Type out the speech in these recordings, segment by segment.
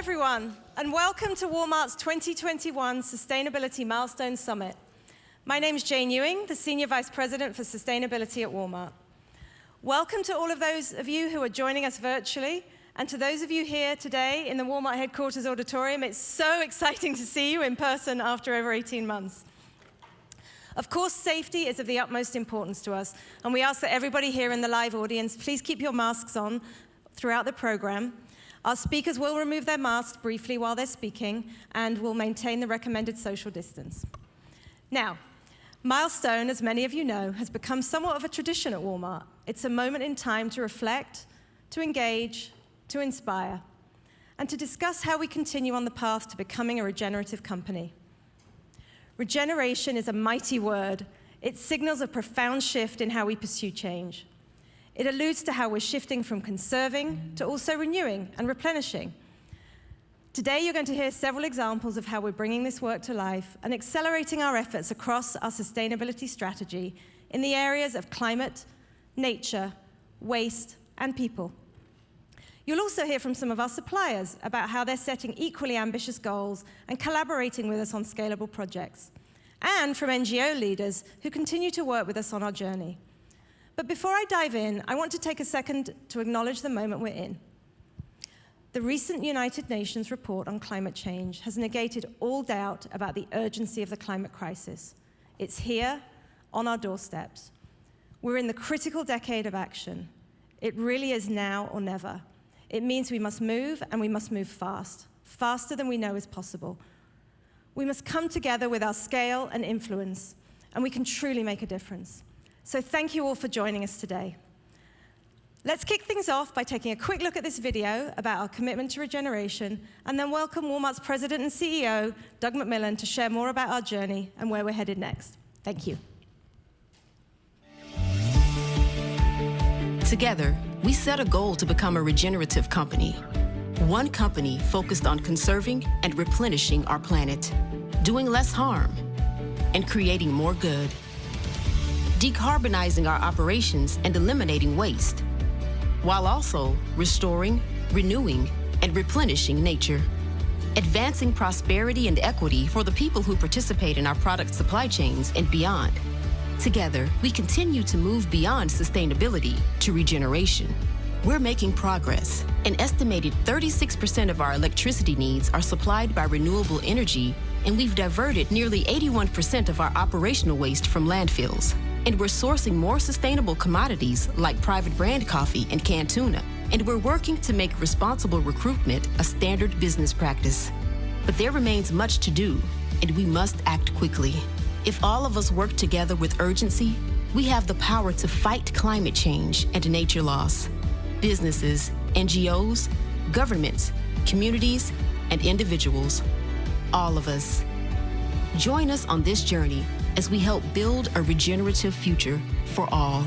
everyone, and welcome to Walmart's 2021 Sustainability Milestone Summit. My name is Jane Ewing, the Senior Vice President for Sustainability at Walmart. Welcome to all of those of you who are joining us virtually, and to those of you here today in the Walmart headquarters auditorium. It's so exciting to see you in person after over 18 months. Of course, safety is of the utmost importance to us, and we ask that everybody here in the live audience, please keep your masks on throughout the program. Our speakers will remove their masks briefly while they're speaking and will maintain the recommended social distance. Now, Milestone, as many of you know, has become somewhat of a tradition at Walmart. It's a moment in time to reflect, to engage, to inspire, and to discuss how we continue on the path to becoming a regenerative company. Regeneration is a mighty word. It signals a profound shift in how we pursue change. It alludes to how we're shifting from conserving to also renewing and replenishing. Today, you're going to hear several examples of how we're bringing this work to life and accelerating our efforts across our sustainability strategy in the areas of climate, nature, waste, and people. You'll also hear from some of our suppliers about how they're setting equally ambitious goals and collaborating with us on scalable projects, and from NGO leaders who continue to work with us on our journey. But before I dive in, I want to take a second to acknowledge the moment we're in. The recent United Nations report on climate change has negated all doubt about the urgency of the climate crisis. It's here, on our doorsteps. We're in the critical decade of action. It really is now or never. It means we must move, and we must move fast, faster than we know is possible. We must come together with our scale and influence, and we can truly make a difference. So thank you all for joining us today. Let's kick things off by taking a quick look at this video about our commitment to regeneration, and then welcome Walmart's President and CEO, Doug McMillon, to share more about our journey and where we're headed next. Thank you. Together, we set a goal to become a regenerative company. One company focused on conserving and replenishing our planet, doing less harm, and creating more good. Decarbonizing our operations and eliminating waste, while also restoring, renewing, and replenishing nature. Advancing prosperity and equity for the people who participate in our product supply chains and beyond. Together, we continue to move beyond sustainability to regeneration. We're making progress. An estimated 36% of our electricity needs are supplied by renewable energy, and we've diverted nearly 81% of our operational waste from landfills. And we're sourcing more sustainable commodities like private brand coffee and canned tuna. And we're working to make responsible recruitment a standard business practice. But there remains much to do, and we must act quickly. If all of us work together with urgency, we have the power to fight climate change and nature loss. Businesses, NGOs, governments, communities, and individuals, all of us. Join us on this journey as we help build a regenerative future for all.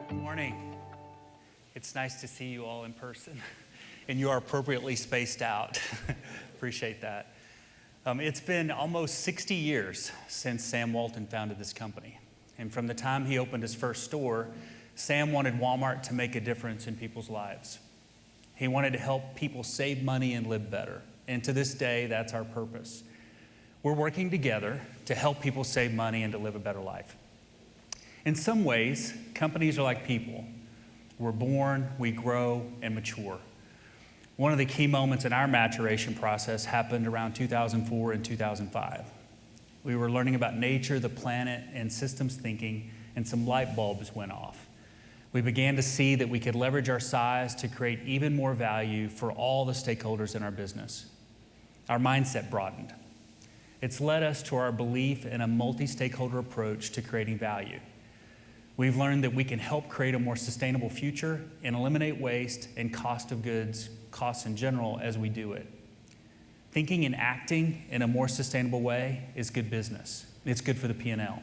Good morning. It's nice to see you all in person, and you are appropriately spaced out. Appreciate that. It's been almost 60 years since Sam Walton founded this company. And from the time he opened his first store, Sam wanted Walmart to make a difference in people's lives. He wanted to help people save money and live better. And to this day, that's our purpose. We're working together to help people save money and to live a better life. In some ways, companies are like people. We're born, we grow, and mature. One of the key moments in our maturation process happened around 2004 and 2005. We were learning about nature, the planet, and systems thinking, and some light bulbs went off. We began to see that we could leverage our size to create even more value for all the stakeholders in our business. Our mindset broadened. It's led us to our belief in a multi-stakeholder approach to creating value. We've learned that we can help create a more sustainable future and eliminate waste and cost of goods, costs in general, as we do it. Thinking and acting in a more sustainable way is good business. It's good for the P&L.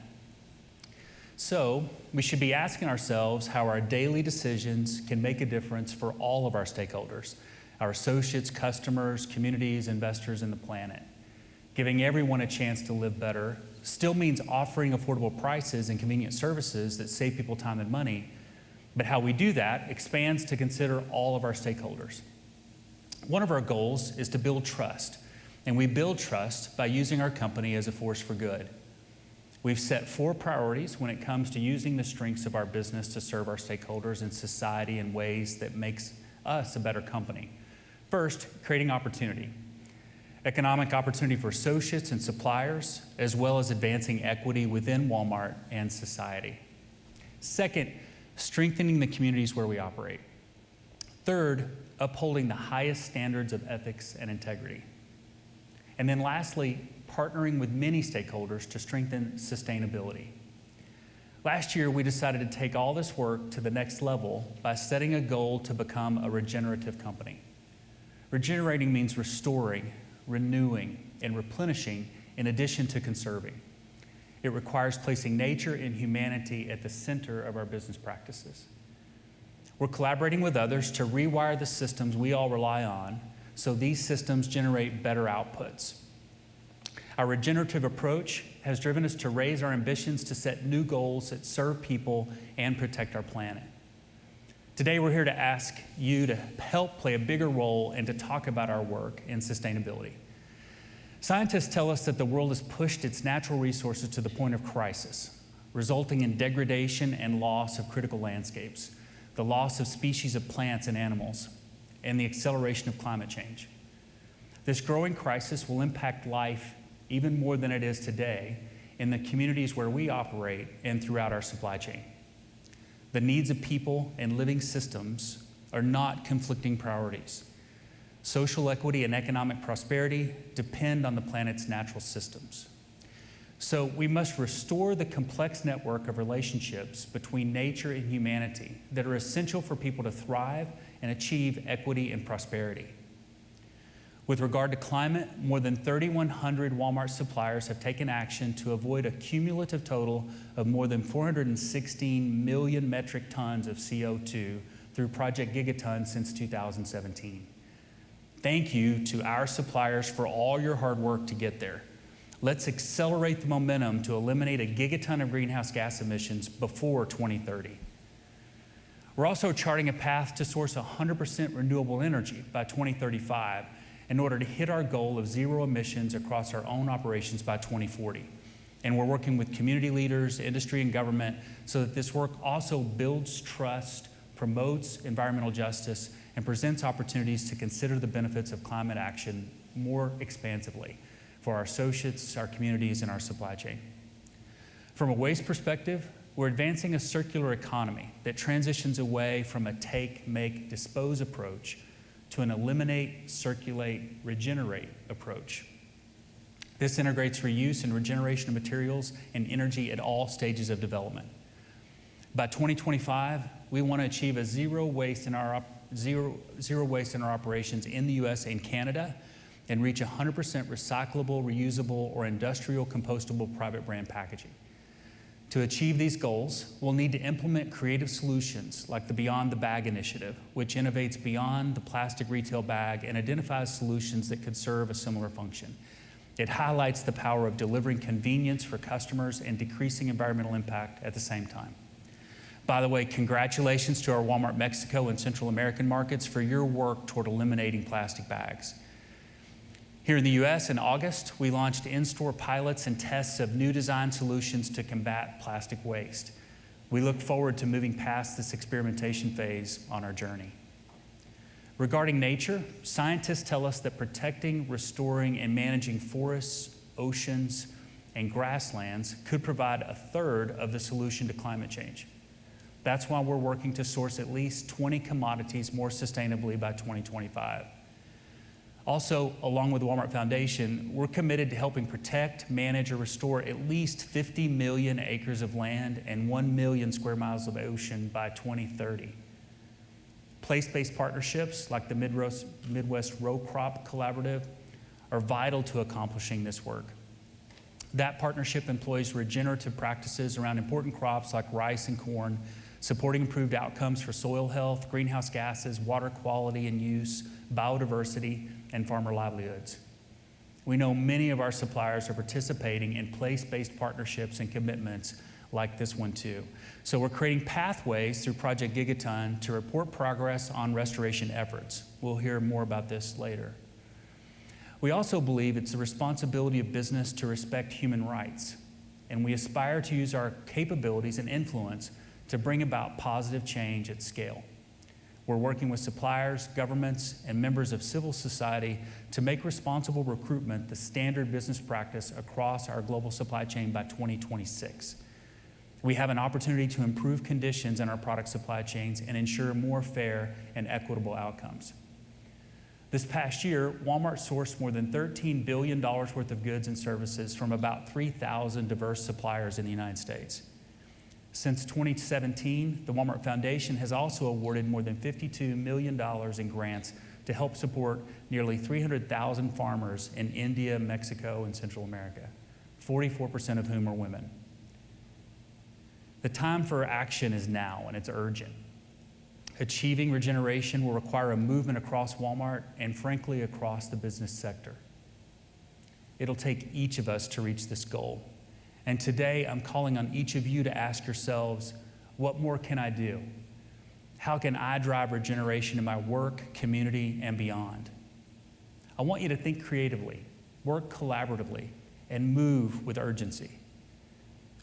So we should be asking ourselves how our daily decisions can make a difference for all of our stakeholders, our associates, customers, communities, investors, and the planet. Giving everyone a chance to live better still means offering affordable prices and convenient services that save people time and money, But how we do that expands to consider all of our stakeholders. One of our goals is to build trust, and we build trust by using our company as a force for good. We've set 4 priorities when it comes to using the strengths of our business to serve our stakeholders and society in ways that makes us a better company. First, creating opportunity. Economic opportunity for associates and suppliers, as well as advancing equity within Walmart and society. Second, strengthening the communities where we operate. Third, upholding the highest standards of ethics and integrity. And then lastly, partnering with many stakeholders to strengthen sustainability. Last year, we decided to take all this work to the next level by setting a goal to become a regenerative company. Regenerating means restoring, renewing, and replenishing in addition to conserving. It requires placing nature and humanity at the center of our business practices. We're collaborating with others to rewire the systems we all rely on so these systems generate better outputs. Our regenerative approach has driven us to raise our ambitions to set new goals that serve people and protect our planet. Today, we're here to ask you to help play a bigger role and to talk about our work in sustainability. Scientists tell us that the world has pushed its natural resources to the point of crisis, resulting in degradation and loss of critical landscapes, the loss of species of plants and animals, and the acceleration of climate change. This growing crisis will impact life even more than it is today in the communities where we operate and throughout our supply chain. The needs of people and living systems are not conflicting priorities. Social equity and economic prosperity depend on the planet's natural systems. So we must restore the complex network of relationships between nature and humanity that are essential for people to thrive and achieve equity and prosperity. With regard to climate, more than 3,100 Walmart suppliers have taken action to avoid a cumulative total of more than 416 million metric tons of CO2 through Project Gigaton since 2017. Thank you to our suppliers for all your hard work to get there. Let's accelerate the momentum to eliminate a gigaton of greenhouse gas emissions before 2030. We're also charting a path to source 100% renewable energy by 2035 in order to hit our goal of zero emissions across our own operations by 2040. And we're working with community leaders, industry, and government so that this work also builds trust, promotes environmental justice, and presents opportunities to consider the benefits of climate action more expansively for our associates, our communities, and our supply chain. From a waste perspective, we're advancing a circular economy that transitions away from a take, make, dispose approach to an eliminate, circulate, regenerate approach. This integrates reuse and regeneration of materials and energy at all stages of development. By 2025, we want to achieve a zero waste in our operations in the US and Canada and reach 100% recyclable, reusable, or industrial compostable private brand packaging. To achieve these goals, we'll need to implement creative solutions like the Beyond the Bag initiative, which innovates beyond the plastic retail bag and identifies solutions that could serve a similar function. It highlights the power of delivering convenience for customers and decreasing environmental impact at the same time. By the way, congratulations to our Walmart Mexico and Central American markets for your work toward eliminating plastic bags. Here in the US, in August, we launched in-store pilots and tests of new design solutions to combat plastic waste. We look forward to moving past this experimentation phase on our journey. Regarding nature, scientists tell us that protecting, restoring, and managing forests, oceans, and grasslands could provide a third of the solution to climate change. That's why we're working to source at least 20 commodities more sustainably by 2025. Also, along with the Walmart Foundation, we're committed to helping protect, manage, or restore at least 50 million acres of land and 1 million square miles of ocean by 2030. Place-based partnerships like the Midwest Row Crop Collaborative are vital to accomplishing this work. That partnership employs regenerative practices around important crops like rice and corn, supporting improved outcomes for soil health, greenhouse gases, water quality and use, biodiversity, and farmer livelihoods. We know many of our suppliers are participating in place-based partnerships and commitments like this one too. So we're creating pathways through Project Gigaton to report progress on restoration efforts. We'll hear more about this later. We also believe it's the responsibility of business to respect human rights, and we aspire to use our capabilities and influence to bring about positive change at scale. We're working with suppliers, governments, and members of civil society to make responsible recruitment the standard business practice across our global supply chain by 2026. We have an opportunity to improve conditions in our product supply chains and ensure more fair and equitable outcomes. This past year, Walmart sourced more than $13 billion worth of goods and services from about 3,000 diverse suppliers in the United States. Since 2017, the Walmart Foundation has also awarded more than $52 million in grants to help support nearly 300,000 farmers in India, Mexico, and Central America, 44% of whom are women. The time for action is now, and it's urgent. Achieving regeneration will require a movement across Walmart and, frankly, across the business sector. It'll take each of us to reach this goal. And today, I'm calling on each of you to ask yourselves, what more can I do? How can I drive regeneration in my work, community, and beyond? I want you to think creatively, work collaboratively, and move with urgency.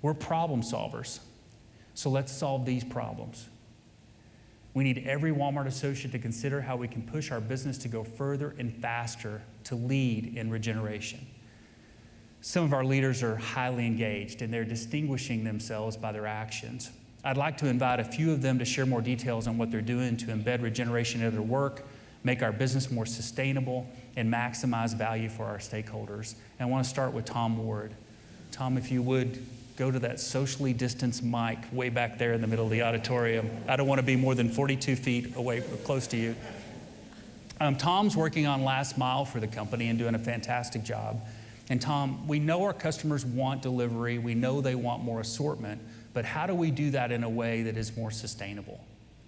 We're problem solvers, so let's solve these problems. We need every Walmart associate to consider how we can push our business to go further and faster to lead in regeneration. Some of our leaders are highly engaged and they're distinguishing themselves by their actions. I'd like to invite a few of them to share more details on what they're doing to embed regeneration into their work, make our business more sustainable, and maximize value for our stakeholders. And I want to start with Tom Ward. Tom, if you would, go to that socially distanced mic way back there in the middle of the auditorium. I don't want to be more than 42 feet away, close to you. Tom's working on last mile for the company and doing a fantastic job. And Tom, we know our customers want delivery, we know they want more assortment, but how do we do that in a way that is more sustainable?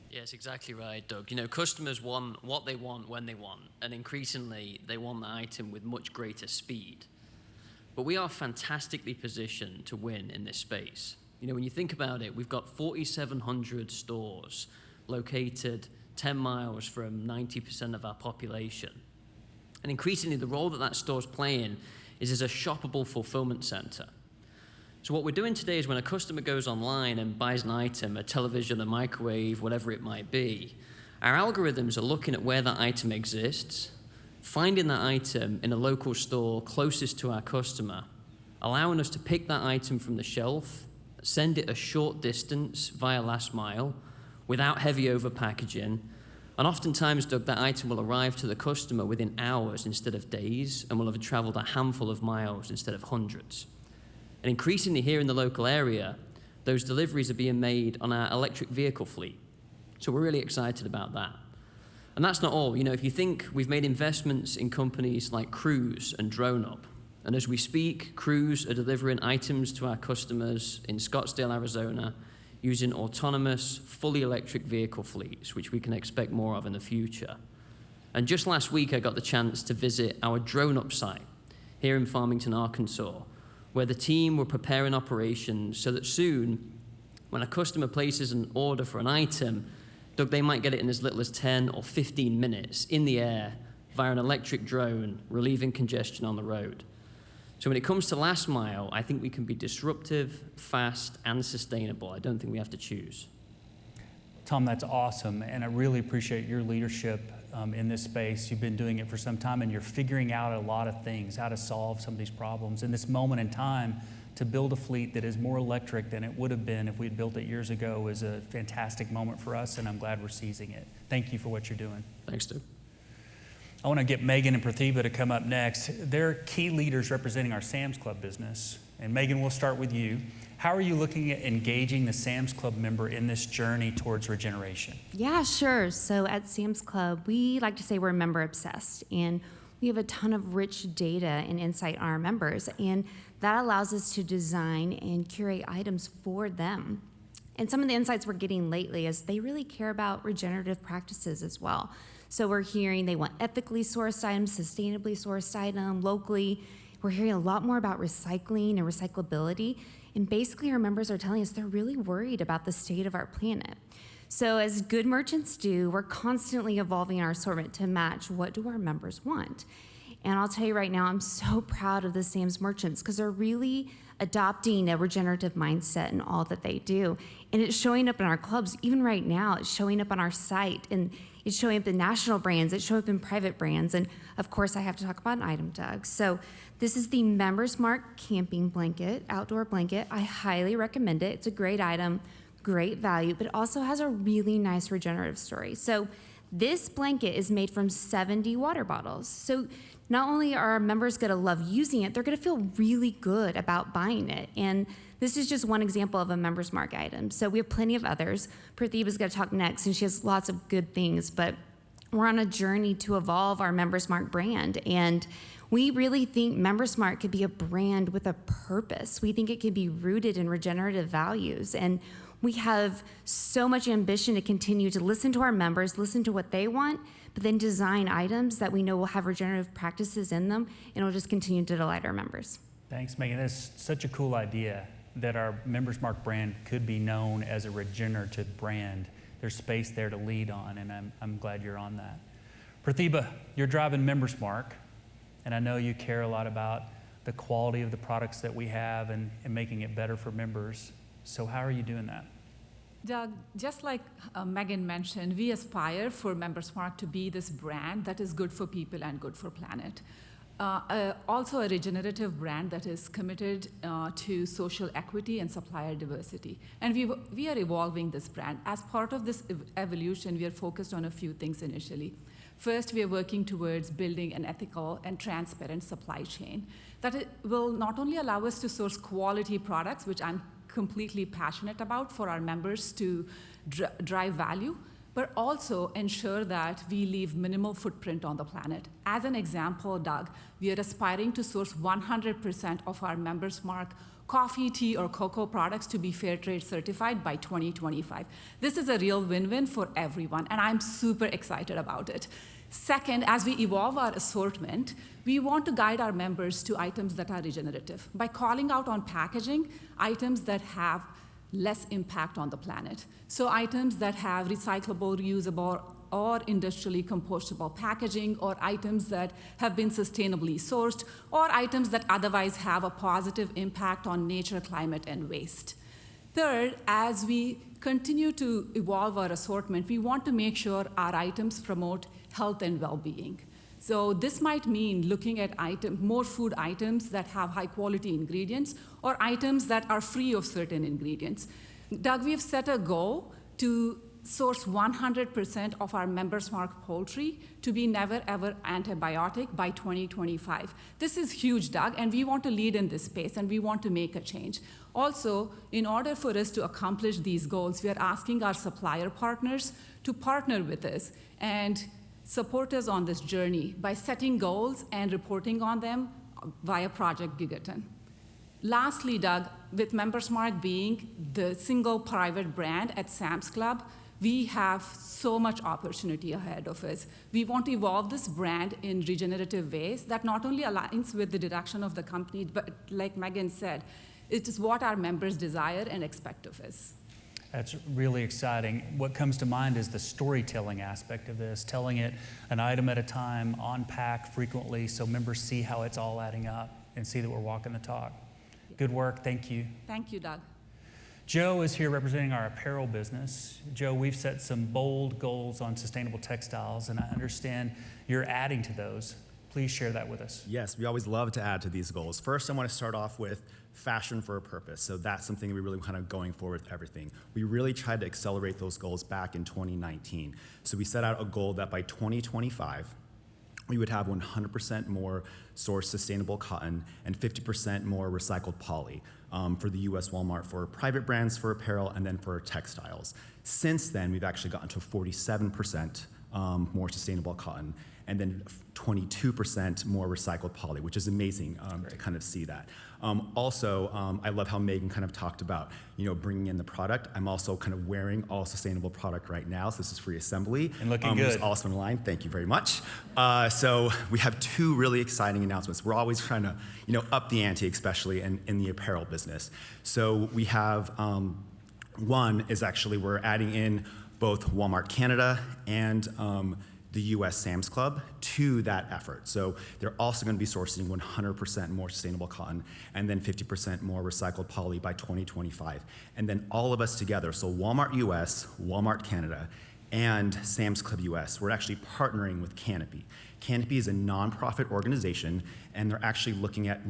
Yes, exactly right, Doug. You know, customers want what they want when they want, and increasingly they want the item with much greater speed. But we are fantastically positioned to win in this space. You know, when you think about it, we've got 4,700 stores located 10 miles from 90% of our population. And increasingly, the role that store's playing is as a shoppable fulfillment center. So what we're doing today is when a customer goes online and buys an item, a television, a microwave, whatever it might be, our algorithms are looking at where that item exists, finding that item in a local store closest to our customer, allowing us to pick that item from the shelf, send it a short distance via last mile without heavy over packaging. And oftentimes, Doug, that item will arrive to the customer within hours instead of days and will have traveled a handful of miles instead of hundreds. And increasingly here in the local area, those deliveries are being made on our electric vehicle fleet. So we're really excited about that. And that's not all. You know, if you think, we've made investments in companies like Cruise and DroneUp. And as we speak, Cruise are delivering items to our customers in Scottsdale, Arizona, using autonomous, fully electric vehicle fleets, which we can expect more of in the future. And just last week, I got the chance to visit our DroneUp site here in Farmington, Arkansas, where the team were preparing operations so that soon, when a customer places an order for an item, Doug, they might get it in as little as 10 or 15 minutes in the air via an electric drone, relieving congestion on the road. So when it comes to last mile, I think we can be disruptive, fast, and sustainable. I don't think we have to choose. Tom, that's awesome, and I really appreciate your leadership in this space. You've been doing it for some time, and you're figuring out a lot of things, how to solve some of these problems. In this moment in time, to build a fleet that is more electric than it would have been if we had built it years ago is a fantastic moment for us, and I'm glad we're seizing it. Thank you for what you're doing. Thanks, Doug. I want to get Megan and Pratibha to come up next. They're key leaders representing our Sam's Club business. And Megan, we'll start with you. How are you looking at engaging the Sam's Club member in this journey towards regeneration? Yeah, sure. So at Sam's Club, we like to say we're member obsessed, and we have a ton of rich data and insight on our members, and that allows us to design and curate items for them. And some of the insights we're getting lately is they really care about regenerative practices as well. So we're hearing they want ethically sourced items, sustainably sourced items, locally. We're hearing a lot more about recycling and recyclability. And basically, our members are telling us they're really worried about the state of our planet. So as good merchants do, we're constantly evolving our assortment to match what do our members want. And I'll tell you right now, I'm so proud of the Sam's merchants because they're really adopting a regenerative mindset in all that they do. And it's showing up in our clubs. Even right now, it's showing up on our site, and it's showing up in national brands, it's showing up in private brands. And of course, I have to talk about an item, Doug. So this is the Members Mark camping blanket, outdoor blanket. I highly recommend it. It's a great item, great value, but it also has a really nice regenerative story. So this blanket is made from 70 water bottles. So not only are our members going to love using it, they're going to feel really good about buying it. And this is just one example of a Members Mark item. So we have plenty of others. Pratibha's going to talk next, and she has lots of good things. But we're on a journey to evolve our Members Mark brand. And we really think Members Mark could be a brand with a purpose. We think it could be rooted in regenerative values. And we have so much ambition to continue to listen to our members, listen to what they want, but then design items that we know will have regenerative practices in them, and it'll just continue to delight our members. Thanks, Megan. That's such a cool idea that our Members Mark brand could be known as a regenerative brand. There's space there to lead on, and I'm glad you're on that. Pratibha, you're driving Members Mark, and I know you care a lot about the quality of the products that we have and making it better for members. So how are you doing that? Doug, just like Megan mentioned, we aspire for Members Mark to be this brand that is good for people and good for planet. Also a regenerative brand that is committed to social equity and supplier diversity. And we are evolving this brand. As part of this evolution, we are focused on a few things initially. First, we are working towards building an ethical and transparent supply chain that will not only allow us to source quality products, which I'm completely passionate about for our members to drive value, but also ensure that we leave minimal footprint on the planet. As an example, Doug, we are aspiring to source 100% of our Members Mark coffee, tea, or cocoa products to be fair trade certified by 2025. This is a real win-win for everyone, and I'm super excited about it. Second, as we evolve our assortment, we want to guide our members to items that are regenerative by calling out on packaging items that have less impact on the planet. So items that have recyclable, reusable, or industrially compostable packaging, or items that have been sustainably sourced, or items that otherwise have a positive impact on nature, climate, and waste. Third, as we continue to evolve our assortment, we want to make sure our items promote health and well-being. So this might mean looking at more food items that have high-quality ingredients, or items that are free of certain ingredients. Doug, we have set a goal to source 100% of our Members Mark poultry to be never ever antibiotic by 2025. This is huge, Doug, and we want to lead in this space, and we want to make a change. Also, in order for us to accomplish these goals, we are asking our supplier partners to partner with us and support us on this journey by setting goals and reporting on them via Project Gigaton. Lastly, Doug, with Members Mark being the single private brand at Sam's Club, we have so much opportunity ahead of us. We want to evolve this brand in regenerative ways that not only aligns with the direction of the company, but like Megan said, it is what our members desire and expect of us. That's really exciting. What comes to mind is the storytelling aspect of this, telling it an item at a time, on pack frequently, so members see how it's all adding up and see that we're walking the talk. Good work, thank you. Thank you, Doug. Joe is here representing our apparel business. Joe, we've set some bold goals on sustainable textiles, and I understand you're adding to those. Please share that with us. Yes, we always love to add to these goals. First, I want to start off with fashion for a purpose. So that's something we really kind of going for with everything. We really tried to accelerate those goals back in 2019. So we set out a goal that by 2025, we would have 100% more sourced sustainable cotton and 50% more recycled poly for the US Walmart for private brands, for apparel, and then for textiles. Since then, we've actually gotten to 47% more sustainable cotton and then 22% more recycled poly, which is amazing to kind of see that. I love how Megan kind of talked about, bringing in the product. I'm also kind of wearing all sustainable product right now, so this is free assembly. And looking good. Which is also in line. Thank you very much. So we have two really exciting announcements. We're always trying to, up the ante, especially in the apparel business. So we have one is actually we're adding in both Walmart Canada and the US Sam's Club to that effort. So they're also going to be sourcing 100% more sustainable cotton and then 50% more recycled poly by 2025. And then all of us together, so Walmart US, Walmart Canada, and Sam's Club US, we're actually partnering with Canopy. Canopy is a nonprofit organization, and they're actually looking at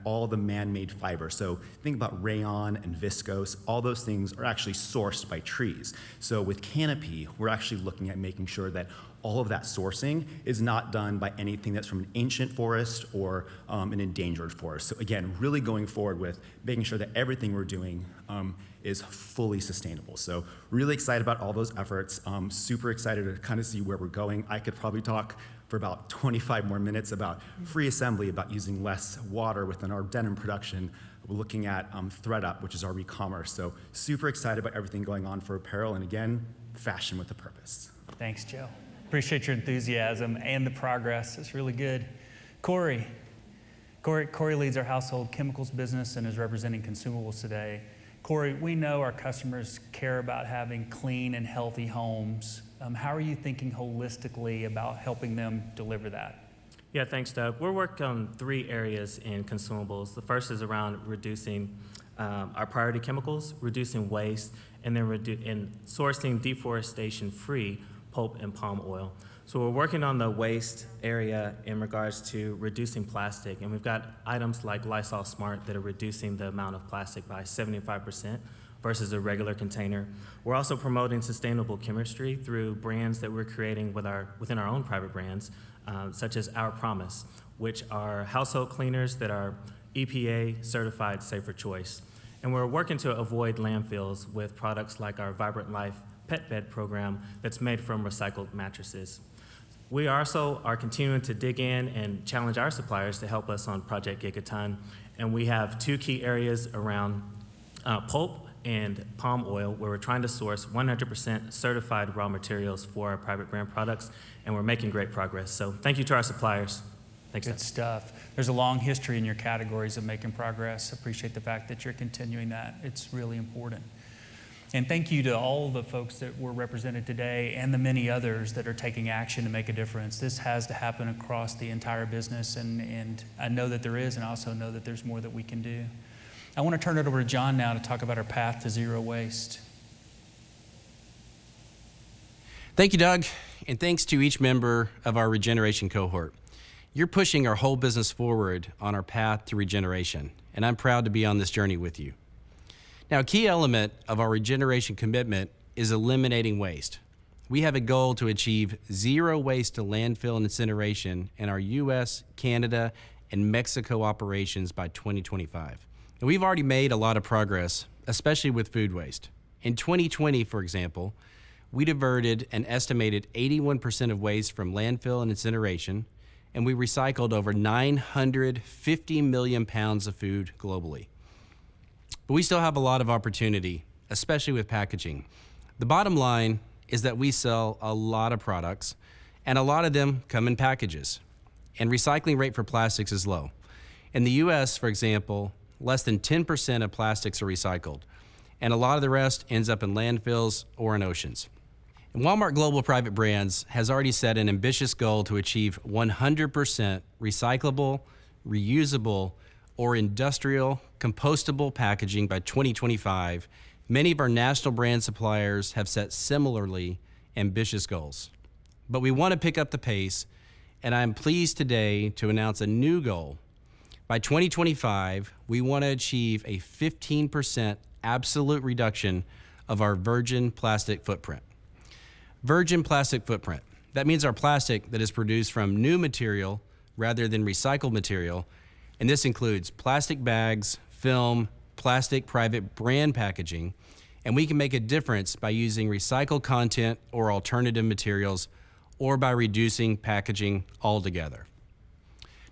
all the man-made fiber. So think about rayon and viscose. All those things are actually sourced by trees. So with Canopy, we're actually looking at making sure that all of that sourcing is not done by anything that's from an ancient forest or an endangered forest. So again, really going forward with making sure that everything we're doing is fully sustainable. So really excited about all those efforts. Super excited to kind of see where we're going. I could probably talk for about 25 more minutes about free assembly, about using less water within our denim production. We're looking at ThreadUp, which is our e-commerce. So super excited about everything going on for apparel, and again, fashion with a purpose. Thanks, Joe. Appreciate your enthusiasm and the progress. It's really good. Corey leads our household chemicals business and is representing consumables today. Corey, we know our customers care about having clean and healthy homes. How are you thinking holistically about helping them deliver that? Yeah, thanks, Doug. We're working on 3 areas in consumables. The first is around reducing our priority chemicals, reducing waste, and then sourcing deforestation-free pulp and palm oil. So we're working on the waste area in regards to reducing plastic, and we've got items like Lysol Smart that are reducing the amount of plastic by 75% versus a regular container. We're also promoting sustainable chemistry through brands that we're creating within our own private brands, such as Our Promise, which are household cleaners that are EPA certified safer choice. And we're working to avoid landfills with products like our Vibrant Life pet bed program that's made from recycled mattresses. We also are continuing to dig in and challenge our suppliers to help us on Project Gigaton, and we have 2 key areas around pulp and palm oil, where we're trying to source 100% certified raw materials for our private brand products, and we're making great progress. So thank you to our suppliers. Thanks. Good stuff. There's a long history in your categories of making progress. Appreciate the fact that you're continuing that. It's really important. And thank you to all the folks that were represented today and the many others that are taking action to make a difference. This has to happen across the entire business, and I know that there is, and I also know that there's more that we can do. I want to turn it over to John now to talk about our path to zero waste. Thank you, Doug, and thanks to each member of our Regeneration cohort. You're pushing our whole business forward on our path to regeneration, and I'm proud to be on this journey with you. Now, a key element of our regeneration commitment is eliminating waste. We have a goal to achieve zero waste to landfill and incineration in our US, Canada, and Mexico operations by 2025. And we've already made a lot of progress, especially with food waste. In 2020, for example, we diverted an estimated 81% of waste from landfill and incineration, and we recycled over 950 million pounds of food globally. But we still have a lot of opportunity, especially with packaging. The bottom line is that we sell a lot of products, and a lot of them come in packages. And recycling rate for plastics is low. In the US, for example, less than 10% of plastics are recycled, and a lot of the rest ends up in landfills or in oceans. And Walmart Global Private Brands has already set an ambitious goal to achieve 100% recyclable, reusable, or industrial compostable packaging by 2025. Many of our national brand suppliers have set similarly ambitious goals. But we want to pick up the pace, and I'm pleased today to announce a new goal. By 2025, we want to achieve a 15% absolute reduction of our virgin plastic footprint. Virgin plastic footprint. That means our plastic that is produced from new material rather than recycled material, and this includes plastic bags, film, plastic private brand packaging, and we can make a difference by using recycled content or alternative materials or by reducing packaging altogether.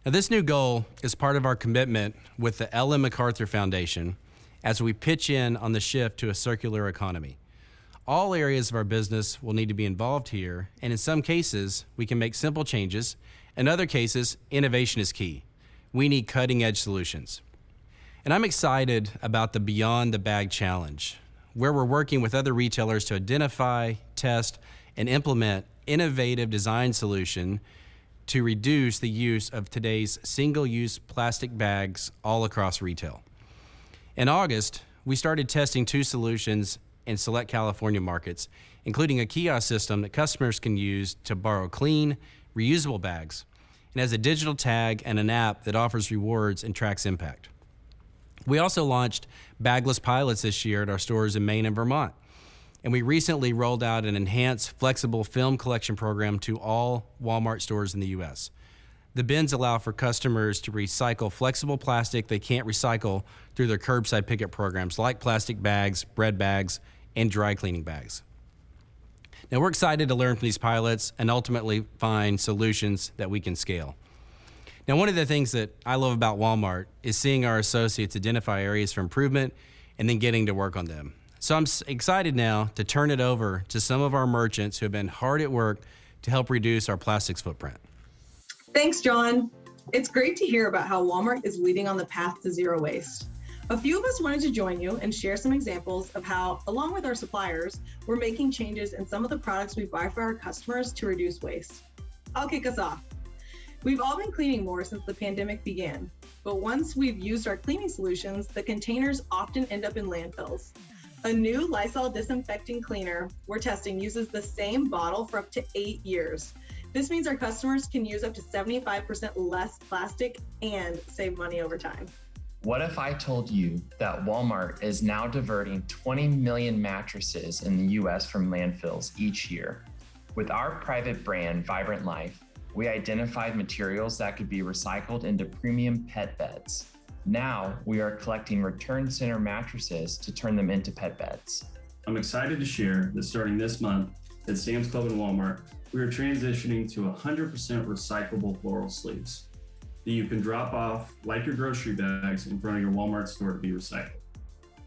Now, this new goal is part of our commitment with the Ellen MacArthur Foundation as we pitch in on the shift to a circular economy. All areas of our business will need to be involved here, and in some cases, we can make simple changes. In other cases, innovation is key. We need cutting-edge solutions. And I'm excited about the Beyond the Bag Challenge, where we're working with other retailers to identify, test, and implement innovative design solution to reduce the use of today's single-use plastic bags all across retail. In August, we started testing 2 solutions in select California markets, including a kiosk system that customers can use to borrow clean, reusable bags, and has a digital tag and an app that offers rewards and tracks impact. We also launched bagless pilots this year at our stores in Maine and Vermont. And we recently rolled out an enhanced flexible film collection program to all Walmart stores in the US. The bins allow for customers to recycle flexible plastic they can't recycle through their curbside pickup programs like plastic bags, bread bags, and dry cleaning bags. Now, we're excited to learn from these pilots and ultimately find solutions that we can scale. Now, one of the things that I love about Walmart is seeing our associates identify areas for improvement and then getting to work on them. So I'm excited now to turn it over to some of our merchants who have been hard at work to help reduce our plastics footprint. Thanks, John. It's great to hear about how Walmart is leading on the path to zero waste. A few of us wanted to join you and share some examples of how, along with our suppliers, we're making changes in some of the products we buy for our customers to reduce waste. I'll kick us off. We've all been cleaning more since the pandemic began, but once we've used our cleaning solutions, the containers often end up in landfills. A new Lysol disinfecting cleaner we're testing uses the same bottle for up to 8 years. This means our customers can use up to 75% less plastic and save money over time. What if I told you that Walmart is now diverting 20 million mattresses in the US from landfills each year? With our private brand, Vibrant Life, we identified materials that could be recycled into premium pet beds. Now we are collecting return center mattresses to turn them into pet beds. I'm excited to share that starting this month at Sam's Club and Walmart, we are transitioning to 100% recyclable floral sleeves that you can drop off like your grocery bags in front of your Walmart store to be recycled.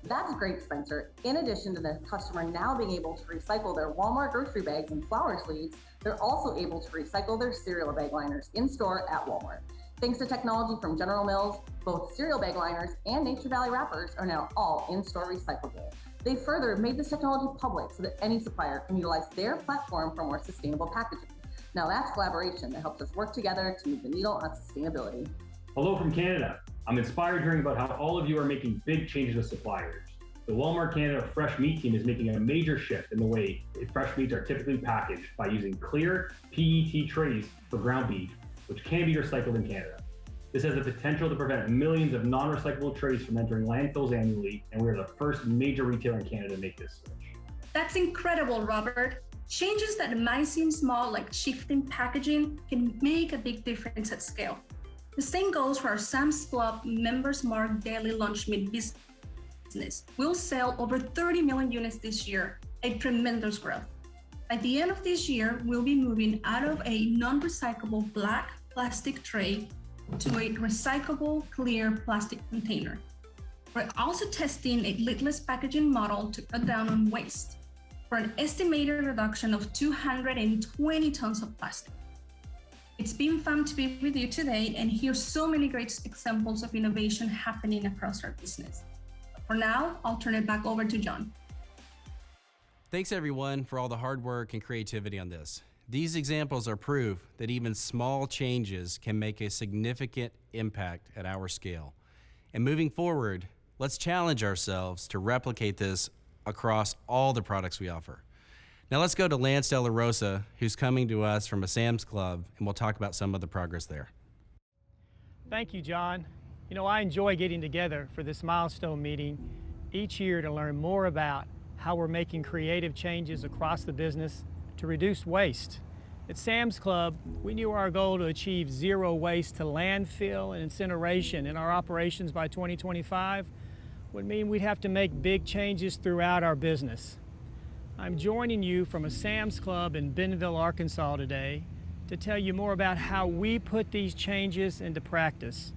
That's great, Spencer. In addition to the customer now being able to recycle their Walmart grocery bags and flower sleeves, they're also able to recycle their cereal bag liners in store at Walmart. Thanks to technology from General Mills, both cereal bag liners and Nature Valley wrappers are now all in-store recyclable. They further made this technology public so that any supplier can utilize their platform for more sustainable packaging. Now that's collaboration that helps us work together to move the needle on sustainability. Hello from Canada. I'm inspired hearing about how all of you are making big changes with suppliers. The Walmart Canada Fresh Meat team is making a major shift in the way fresh meats are typically packaged by using clear PET trays for ground beef, which can be recycled in Canada. This has the potential to prevent millions of non-recyclable trays from entering landfills annually, and we are the first major retailer in Canada to make this switch. That's incredible, Robert. Changes that might seem small, like shifting packaging, can make a big difference at scale. The same goes for our Sam's Club Members Mark Daily Lunch Meat business. We'll sell over 30 million units this year, a tremendous growth. By the end of this year, we'll be moving out of a non-recyclable black plastic tray to a recyclable clear plastic container. We're also testing a lidless packaging model to cut down on waste for an estimated reduction of 220 tons of plastic. It's been fun to be with you today and hear so many great examples of innovation happening across our business. For now, I'll turn it back over to John. Thanks everyone for all the hard work and creativity on this. These examples are proof that even small changes can make a significant impact at our scale. And moving forward, let's challenge ourselves to replicate this across all the products we offer. Now let's go to Lance De La Rosa, who's coming to us from a Sam's Club, and we'll talk about some of the progress there. Thank you, John. You know, I enjoy getting together for this Milestone meeting each year to learn more about how we're making creative changes across the business to reduce waste. At Sam's Club, we knew our goal to achieve zero waste to landfill and incineration in our operations by 2025 would mean we'd have to make big changes throughout our business. I'm joining you from a Sam's Club in Bentonville, Arkansas today to tell you more about how we put these changes into practice.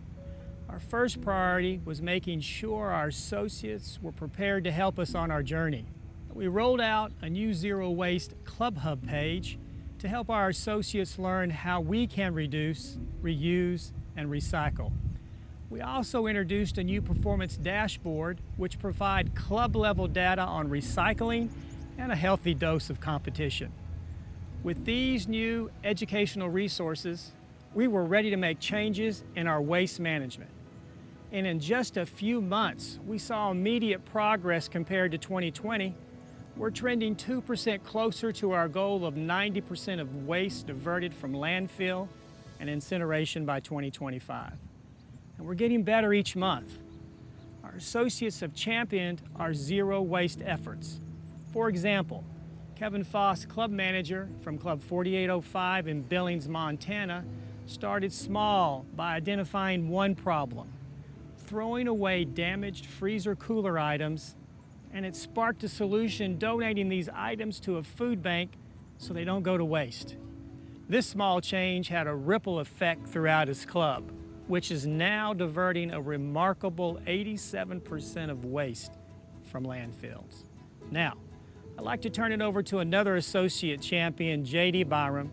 Our first priority was making sure our associates were prepared to help us on our journey. We rolled out a new Zero Waste Club Hub page to help our associates learn how we can reduce, reuse, and recycle. We also introduced a new performance dashboard which provides club-level data on recycling and a healthy dose of competition. With these new educational resources, we were ready to make changes in our waste management. And in just a few months, we saw immediate progress compared to 2020. We're trending 2% closer to our goal of 90% of waste diverted from landfill and incineration by 2025. And we're getting better each month. Our associates have championed our zero waste efforts. For example, Kevin Foss, club manager from Club 4805 in Billings, Montana, started small by identifying one problem: throwing away damaged freezer cooler items, and it sparked a solution donating these items to a food bank so they don't go to waste. This small change had a ripple effect throughout his club, which is now diverting a remarkable 87% of waste from landfills. Now, I'd like to turn it over to another associate champion, J.D. Byram,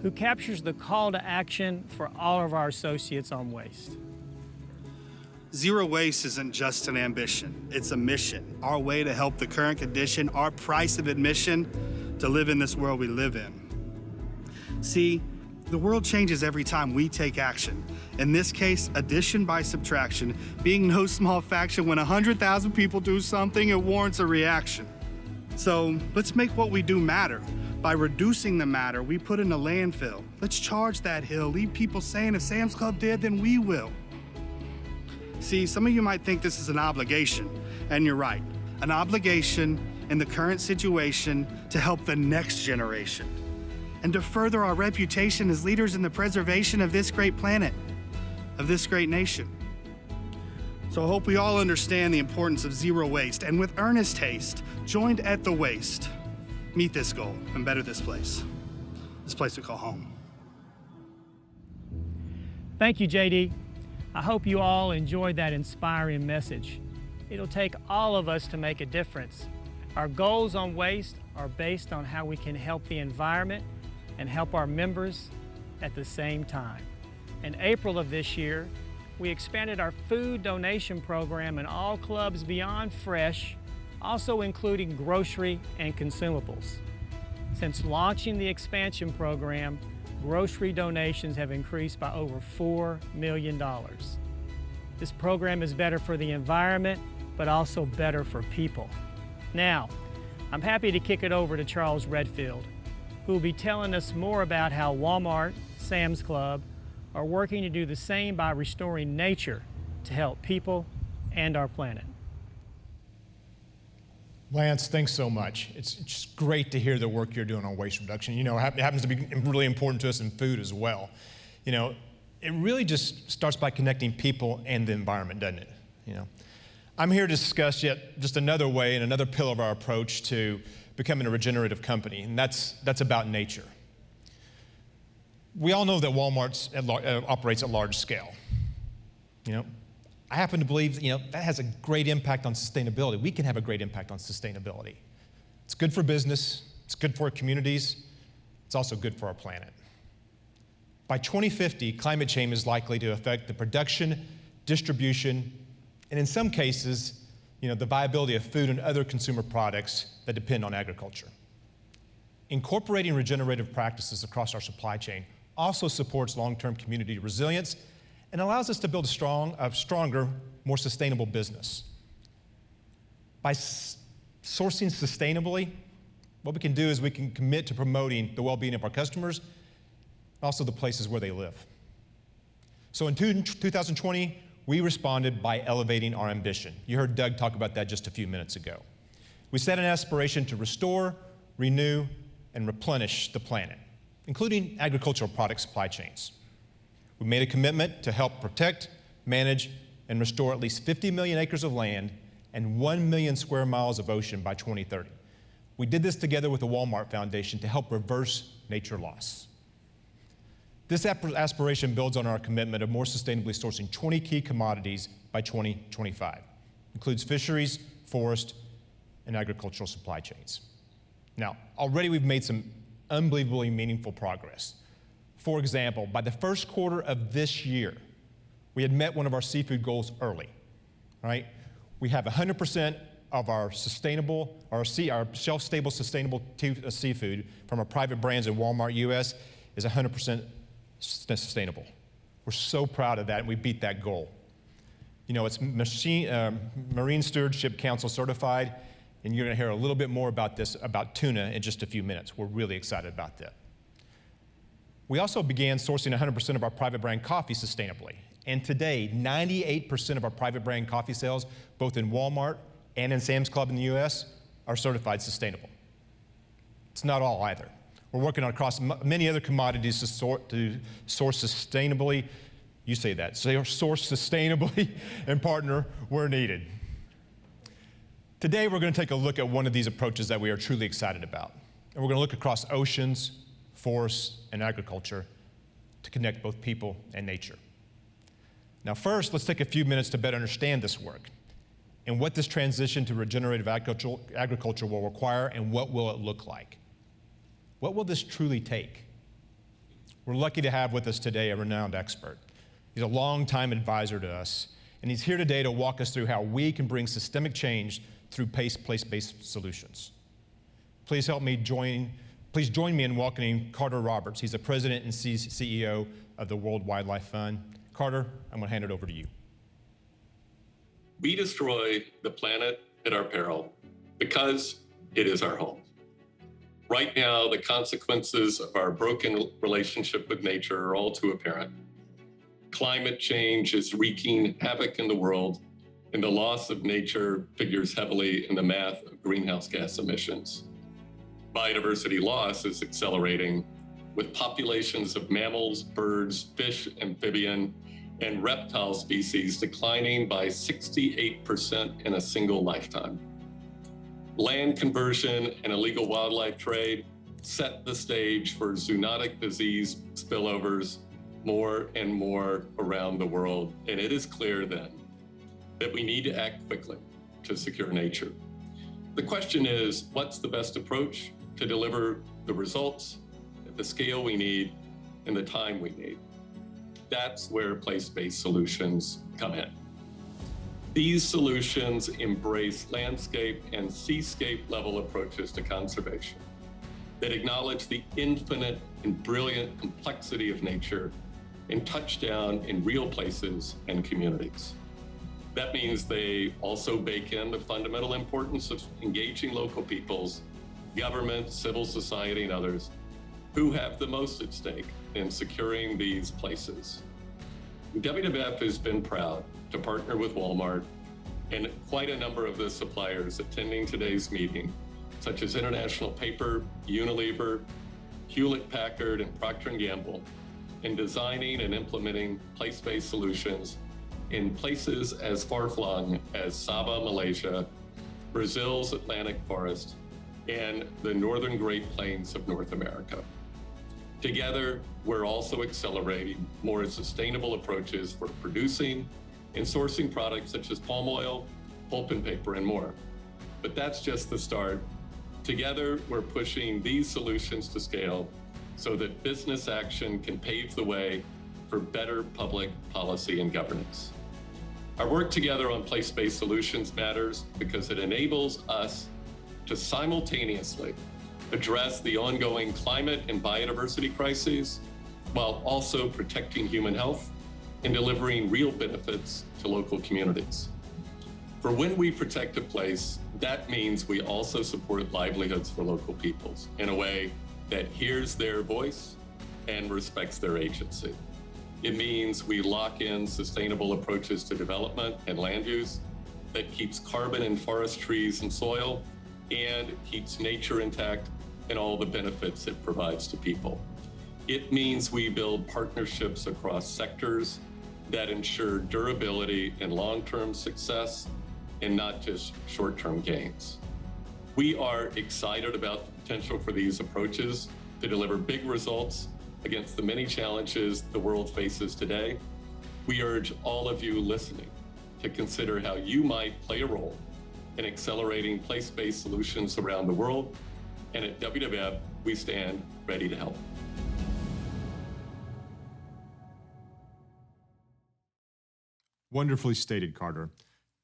who captures the call to action for all of our associates on waste. Zero waste isn't just an ambition, it's a mission. Our way to help the current condition, our price of admission to live in this world we live in. See, the world changes every time we take action. In this case, addition by subtraction, being no small faction. When 100,000 people do something, it warrants a reaction. So let's make what we do matter. By reducing the matter we put in a landfill. Let's charge that hill, leave people saying if Sam's Club did, then we will. See, some of you might think this is an obligation, and you're right. An obligation in the current situation to help the next generation and to further our reputation as leaders in the preservation of this great planet, of this great nation. So I hope we all understand the importance of zero waste and with earnest haste, joined at the waste, meet this goal and better this place we call home. Thank you, JD. I hope you all enjoyed that inspiring message. It'll take all of us to make a difference. Our goals on waste are based on how we can help the environment and help our members at the same time. In April of this year, we expanded our food donation program in all clubs beyond fresh, also including grocery and consumables. Since launching the expansion program, grocery donations have increased by over $4 million. This program is better for the environment, but also better for people. Now, I'm happy to kick it over to Charles Redfield, who will be telling us more about how Walmart, Sam's Club, are working to do the same by restoring nature to help people and our planet. Lance, thanks so much. It's just great to hear the work you're doing on waste reduction. You know, it happens to be really important to us in food as well. You know, it really just starts by connecting people and the environment, doesn't it? You know, I'm here to discuss yet just another way and another pillar of our approach to becoming a regenerative company, and that's about nature. We all know that Walmart operates at large scale. You know, I happen to believe that has a great impact on sustainability. We can have a great impact on sustainability. It's good for business, it's good for our communities, it's also good for our planet. By 2050, climate change is likely to affect the production, distribution, and in some cases, the viability of food and other consumer products that depend on agriculture. Incorporating regenerative practices across our supply chain also supports long-term community resilience and allows us to build a stronger, more sustainable business. By sourcing sustainably, what we can do is we can commit to promoting the well-being of our customers, also the places where they live. So in 2020, we responded by elevating our ambition. You heard Doug talk about that just a few minutes ago. We set an aspiration to restore, renew, and replenish the planet, including agricultural product supply chains. We made a commitment to help protect, manage, and restore at least 50 million acres of land and 1 million square miles of ocean by 2030. We did this together with the Walmart Foundation to help reverse nature loss. This aspiration builds on our commitment of more sustainably sourcing 20 key commodities by 2025. Includes fisheries, forest, and agricultural supply chains. Now, already we've made some unbelievably meaningful progress. For example, by the first quarter of this year, we had met one of our seafood goals early, right? We have 100% of our sustainable, our shelf-stable sustainable seafood from our private brands in Walmart US is 100% sustainable. We're so proud of that, and we beat that goal. You know, it's Marine Stewardship Council certified, and you're gonna hear a little bit more about this, about tuna, in just a few minutes. We're really excited about that. We also began sourcing 100% of our private brand coffee sustainably. And today, 98% of our private brand coffee sales, both in Walmart and in Sam's Club in the US, are certified sustainable. It's not all either. We're working across many other commodities to source sustainably, you say that, source sustainably and partner where needed. Today, we're going to take a look at one of these approaches that we are truly excited about. And we're going to look across oceans, forests, and agriculture to connect both people and nature. Now, first, let's take a few minutes to better understand this work and what this transition to regenerative agriculture will require and what will it look like. What will this truly take? We're lucky to have with us today a renowned expert. He's a longtime advisor to us, and he's here today to walk us through how we can bring systemic change through place-based solutions. Please join me in welcoming Carter Roberts. He's the president and CEO of the World Wildlife Fund. Carter, I'm going to hand it over to you. We destroy the planet at our peril because it is our home. Right now, the consequences of our broken relationship with nature are all too apparent. Climate change is wreaking havoc in the world, and the loss of nature figures heavily in the math of greenhouse gas emissions. Biodiversity loss is accelerating, with populations of mammals, birds, fish, amphibian, and reptile species declining by 68% in a single lifetime. Land conversion and illegal wildlife trade set the stage for zoonotic disease spillovers more and more around the world. And it is clear then that we need to act quickly to secure nature. The question is, what's the best approach to deliver the results at the scale we need and the time we need? That's where place-based solutions come in. These solutions embrace landscape and seascape level approaches to conservation that acknowledge the infinite and brilliant complexity of nature and touch down in real places and communities. That means they also bake in the fundamental importance of engaging local peoples, government, civil society, and others who have the most at stake in securing these places. WWF has been proud to partner with Walmart and quite a number of the suppliers attending today's meeting, such as International Paper, Unilever, Hewlett-Packard, and Procter & Gamble, in designing and implementing place-based solutions in places as far-flung as Sabah, Malaysia, Brazil's Atlantic forest, and the northern Great Plains of North America. Together, we're also accelerating more sustainable approaches for producing and sourcing products such as palm oil, pulp and paper, and more. But that's just the start. Together, we're pushing these solutions to scale so that business action can pave the way for better public policy and governance. Our work together on place-based solutions matters because it enables us to simultaneously address the ongoing climate and biodiversity crises while also protecting human health and delivering real benefits to local communities. For when we protect a place, that means we also support livelihoods for local peoples in a way that hears their voice and respects their agency. It means we lock in sustainable approaches to development and land use that keeps carbon in forest, trees, and soil, and keeps nature intact and all the benefits it provides to people. It means we build partnerships across sectors that ensure durability and long-term success and not just short-term gains. We are excited about the potential for these approaches to deliver big results against the many challenges the world faces today. We urge all of you listening to consider how you might play a role in accelerating place-based solutions around the world. And at WWF, we stand ready to help. Wonderfully stated, Carter.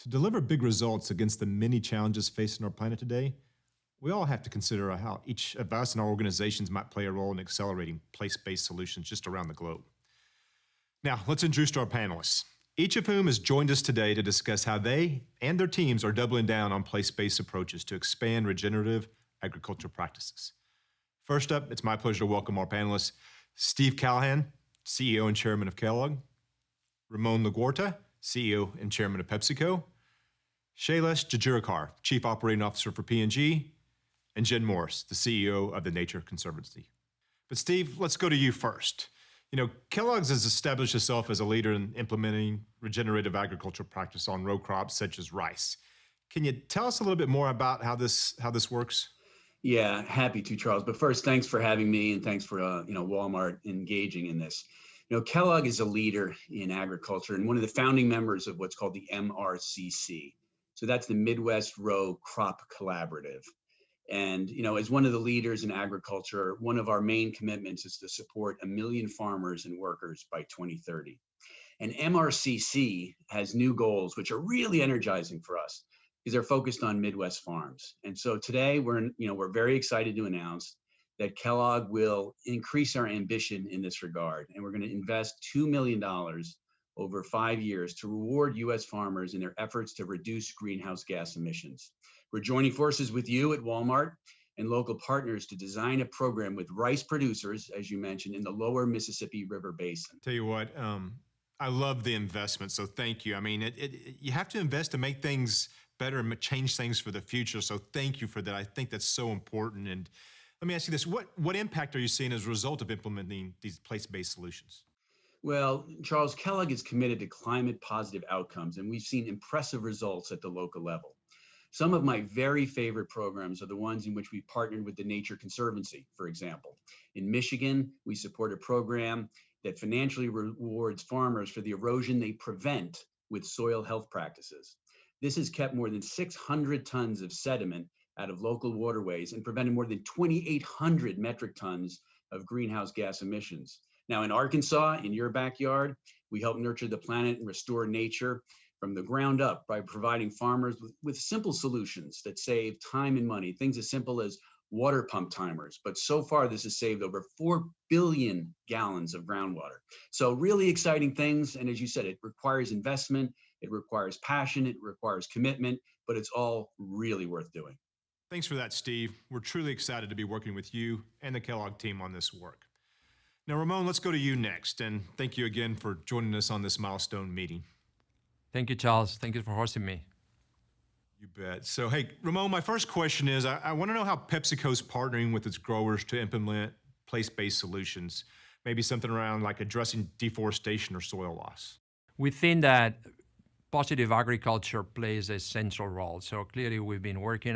To deliver big results against the many challenges facing our planet today, we all have to consider how each of us and our organizations might play a role in accelerating place-based solutions just around the globe. Now, let's introduce our panelists, each of whom has joined us today to discuss how they and their teams are doubling down on place-based approaches to expand regenerative agricultural practices. First up, it's my pleasure to welcome our panelists, Steve Callahan, CEO and Chairman of Kellogg, Ramon LaGuarta, CEO and Chairman of PepsiCo, Shailesh Jajurakar, Chief Operating Officer for P&G, and Jen Morris, the CEO of the Nature Conservancy. But Steve, let's go to you first. You know, Kellogg's has established itself as a leader in implementing regenerative agricultural practice on row crops such as rice. Can you tell us a little bit more about how this works? Yeah, happy to, Charles. But first, thanks for having me, and thanks for Walmart engaging in this. Kellogg is a leader in agriculture and one of the founding members of what's called the MRCC. So that's the Midwest Row Crop Collaborative. And, as one of the leaders in agriculture, one of our main commitments is to support 1 million farmers and workers by 2030. And MRCC has new goals, which are really energizing for us because they're focused on Midwest farms. And so today we're very excited to announce that Kellogg will increase our ambition in this regard. And we're going to invest $2 million over 5 years to reward U.S. farmers in their efforts to reduce greenhouse gas emissions. We're joining forces with you at Walmart and local partners to design a program with rice producers, as you mentioned, in the lower Mississippi River Basin. Tell you what, I love the investment, so thank you. I mean, you have to invest to make things better and change things for the future, so thank you for that. I think that's so important. And let me ask you this, what impact are you seeing as a result of implementing these place-based solutions? Well, Charles, Kellogg is committed to climate positive outcomes, and we've seen impressive results at the local level. Some of my very favorite programs are the ones in which we partnered with the Nature Conservancy, for example. In Michigan, we support a program that financially rewards farmers for the erosion they prevent with soil health practices. This has kept more than 600 tons of sediment out of local waterways and prevented more than 2,800 metric tons of greenhouse gas emissions. Now in Arkansas, in your backyard, we help nurture the planet and restore nature from the ground up by providing farmers with simple solutions that save time and money, things as simple as water pump timers. But so far, this has saved over 4 billion gallons of groundwater. So really exciting things. And as you said, it requires investment, it requires passion, it requires commitment, but it's all really worth doing. Thanks for that, Steve. We're truly excited to be working with you and the Kellogg team on this work. Now, Ramon, let's go to you next. And thank you again for joining us on this Milestone meeting. Thank you, Charles. Thank you for hosting me. You bet. So, hey, Ramon, my first question is, I want to know how PepsiCo's partnering with its growers to implement place-based solutions, maybe something around like addressing deforestation or soil loss. We think that positive agriculture plays a central role. So clearly we've been working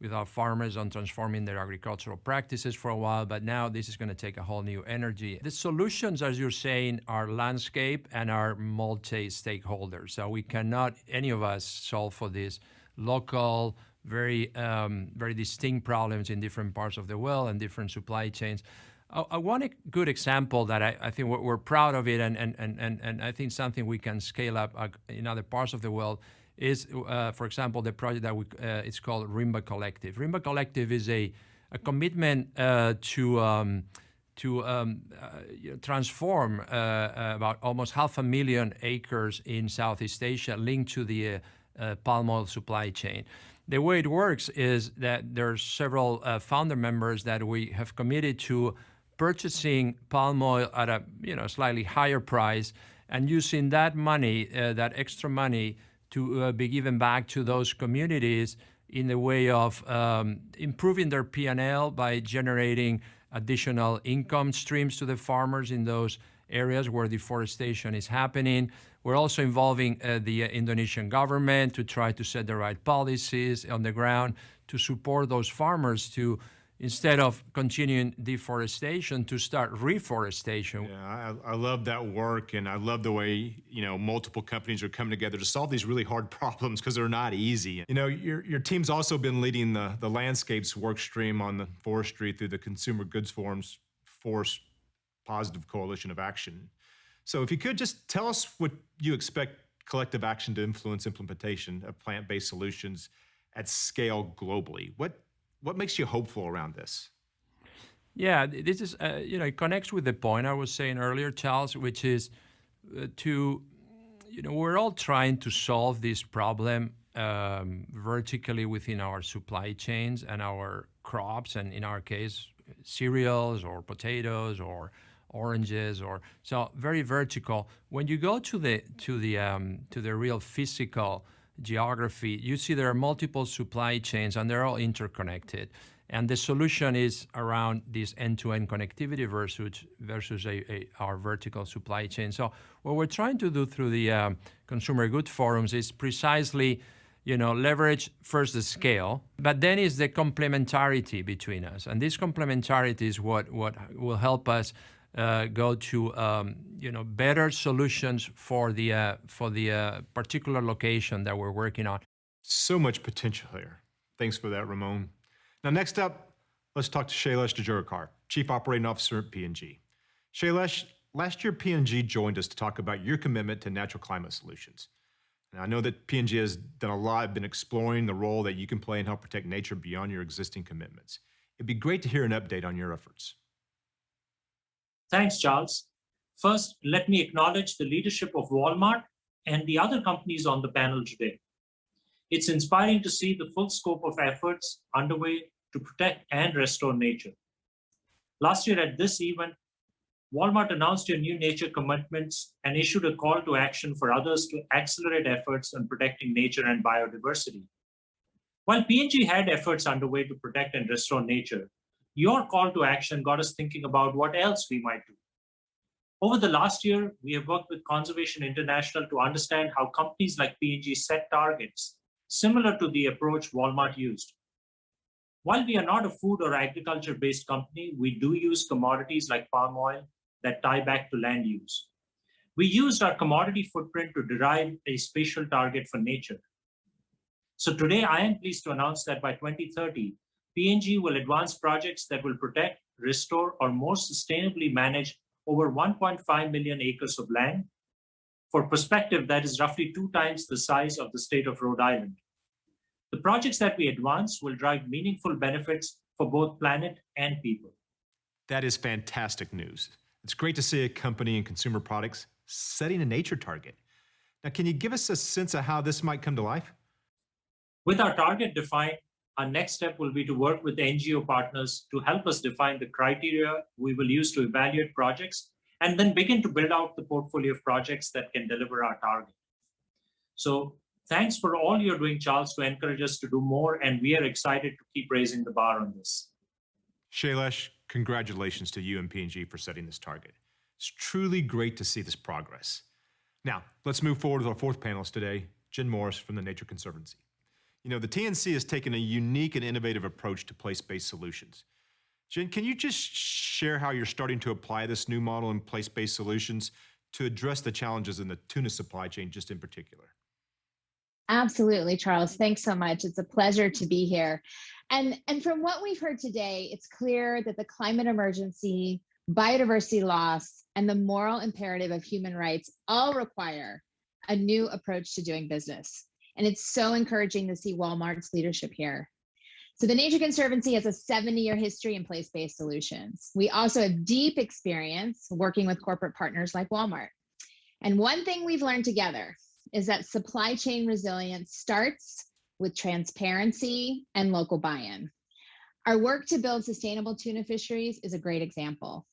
with our farmers on transforming their agricultural practices for a while, but now this is going to take a whole new energy. The solutions, as you're saying, are landscape and are multi-stakeholders. So we cannot, any of us, solve for these local, very distinct problems in different parts of the world and different supply chains. One good example that I think we're proud of it, and I think something we can scale up in other parts of the world is, for example, the project that it's called Rimba Collective. Rimba Collective is a commitment to transform about almost 500,000 acres in Southeast Asia linked to the palm oil supply chain. The way it works is that there are several founder members that we have committed to purchasing palm oil at a slightly higher price and using that money, that extra money, to be given back to those communities in the way of improving their P&L by generating additional income streams to the farmers in those areas where deforestation is happening. We're also involving the Indonesian government to try to set the right policies on the ground to support those farmers to, instead of continuing deforestation, to start reforestation. Yeah, I love that work, and I love the way, multiple companies are coming together to solve these really hard problems because they're not easy. Your team's also been leading the landscapes work stream on the forestry through the Consumer Goods Forum's Forest Positive Coalition of Action. So if you could just tell us what you expect collective action to influence implementation of plant-based solutions at scale globally. What makes you hopeful around this? Yeah, this is, it connects with the point I was saying earlier, Charles, which is we're all trying to solve this problem vertically within our supply chains and our crops, and in our case, cereals or potatoes or oranges, or so very vertical. When you go to the real physical geography, you see there are multiple supply chains and they're all interconnected. And the solution is around this end-to-end connectivity versus our vertical supply chain. So what we're trying to do through the consumer good forums is precisely, leverage first the scale, but then is the complementarity between us. And this complementarity is what will help us go to better solutions for the particular location that we're working on. So much potential here. Thanks for that, Ramon. Now, next up, let's talk to Shailesh Dejurkar, Chief Operating Officer at P&G. Shailesh, last year P&G joined us to talk about your commitment to natural climate solutions. And I know that P&G has done a lot, been exploring the role that you can play and help protect nature beyond your existing commitments. It'd be great to hear an update on your efforts. Thanks, Charles. First, let me acknowledge the leadership of Walmart and the other companies on the panel today. It's inspiring to see the full scope of efforts underway to protect and restore nature. Last year at this event, Walmart announced your new nature commitments and issued a call to action for others to accelerate efforts on protecting nature and biodiversity. While P&G had efforts underway to protect and restore nature, your call to action got us thinking about what else we might do. Over the last year, we have worked with Conservation International to understand how companies like P&G set targets similar to the approach Walmart used. While we are not a food or agriculture-based company, we do use commodities like palm oil that tie back to land use. We used our commodity footprint to derive a spatial target for nature. So today, I am pleased to announce that by 2030, P&G will advance projects that will protect, restore, or more sustainably manage over 1.5 million acres of land. For perspective, that is roughly 2 times the size of the state of Rhode Island. The projects that we advance will drive meaningful benefits for both planet and people. That is fantastic news. It's great to see a company in consumer products setting a nature target. Now, can you give us a sense of how this might come to life? With our target defined, our next step will be to work with NGO partners to help us define the criteria we will use to evaluate projects, and then begin to build out the portfolio of projects that can deliver our target. So thanks for all you're doing, Charles, to encourage us to do more, and we are excited to keep raising the bar on this. Shailesh, congratulations to you and P&G for setting this target. It's truly great to see this progress. Now, let's move forward with our fourth panelist today, Jen Morris from the Nature Conservancy. The TNC has taken a unique and innovative approach to place-based solutions. Jen, can you just share how you're starting to apply this new model in place-based solutions to address the challenges in the tuna supply chain, just in particular? Absolutely, Charles. Thanks so much. It's a pleasure to be here. And from what we've heard today, it's clear that the climate emergency, biodiversity loss, and the moral imperative of human rights all require a new approach to doing business. And it's so encouraging to see Walmart's leadership here. So the Nature Conservancy has a 70-year history in place-based solutions. We also have deep experience working with corporate partners like Walmart. And one thing we've learned together is that supply chain resilience starts with transparency and local buy-in. Our work to build sustainable tuna fisheries is a great example.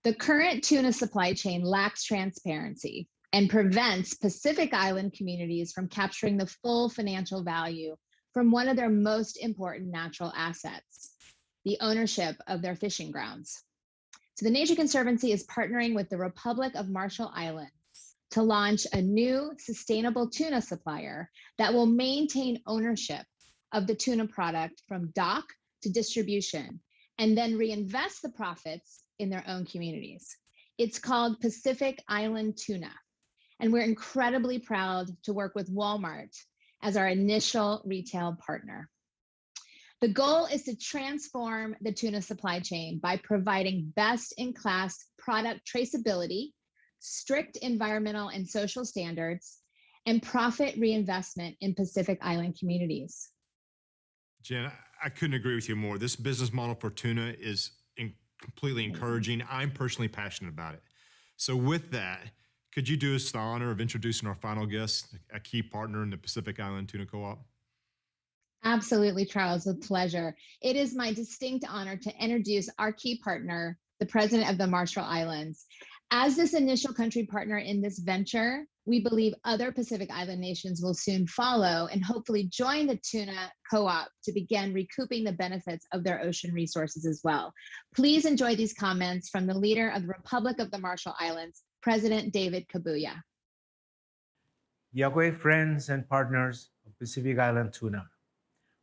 The current tuna supply chain lacks transparency and prevents Pacific Island communities from capturing the full financial value from one of their most important natural assets, the ownership of their fishing grounds. So the Nature Conservancy is partnering with the Republic of Marshall Islands to launch a new sustainable tuna supplier that will maintain ownership of the tuna product from dock to distribution, and then reinvest the profits in their own communities. It's called Pacific Island Tuna, and we're incredibly proud to work with Walmart as our initial retail partner. The goal is to transform the tuna supply chain by providing best-in-class product traceability, strict environmental and social standards, and profit reinvestment in Pacific Island communities. Jen, I couldn't agree with you more. This business model for tuna is completely encouraging. I'm personally passionate about it. So with that, could you do us the honor of introducing our final guest, a key partner in the Pacific Island Tuna Co-op? Absolutely, Charles, with pleasure. It is my distinct honor to introduce our key partner, the President of the Marshall Islands. As this initial country partner in this venture, we believe other Pacific Island nations will soon follow and hopefully join the Tuna Co-op to begin recouping the benefits of their ocean resources as well. Please enjoy these comments from the leader of the Republic of the Marshall Islands, President David Kabuya. Yagwe friends and partners of Pacific Island Tuna,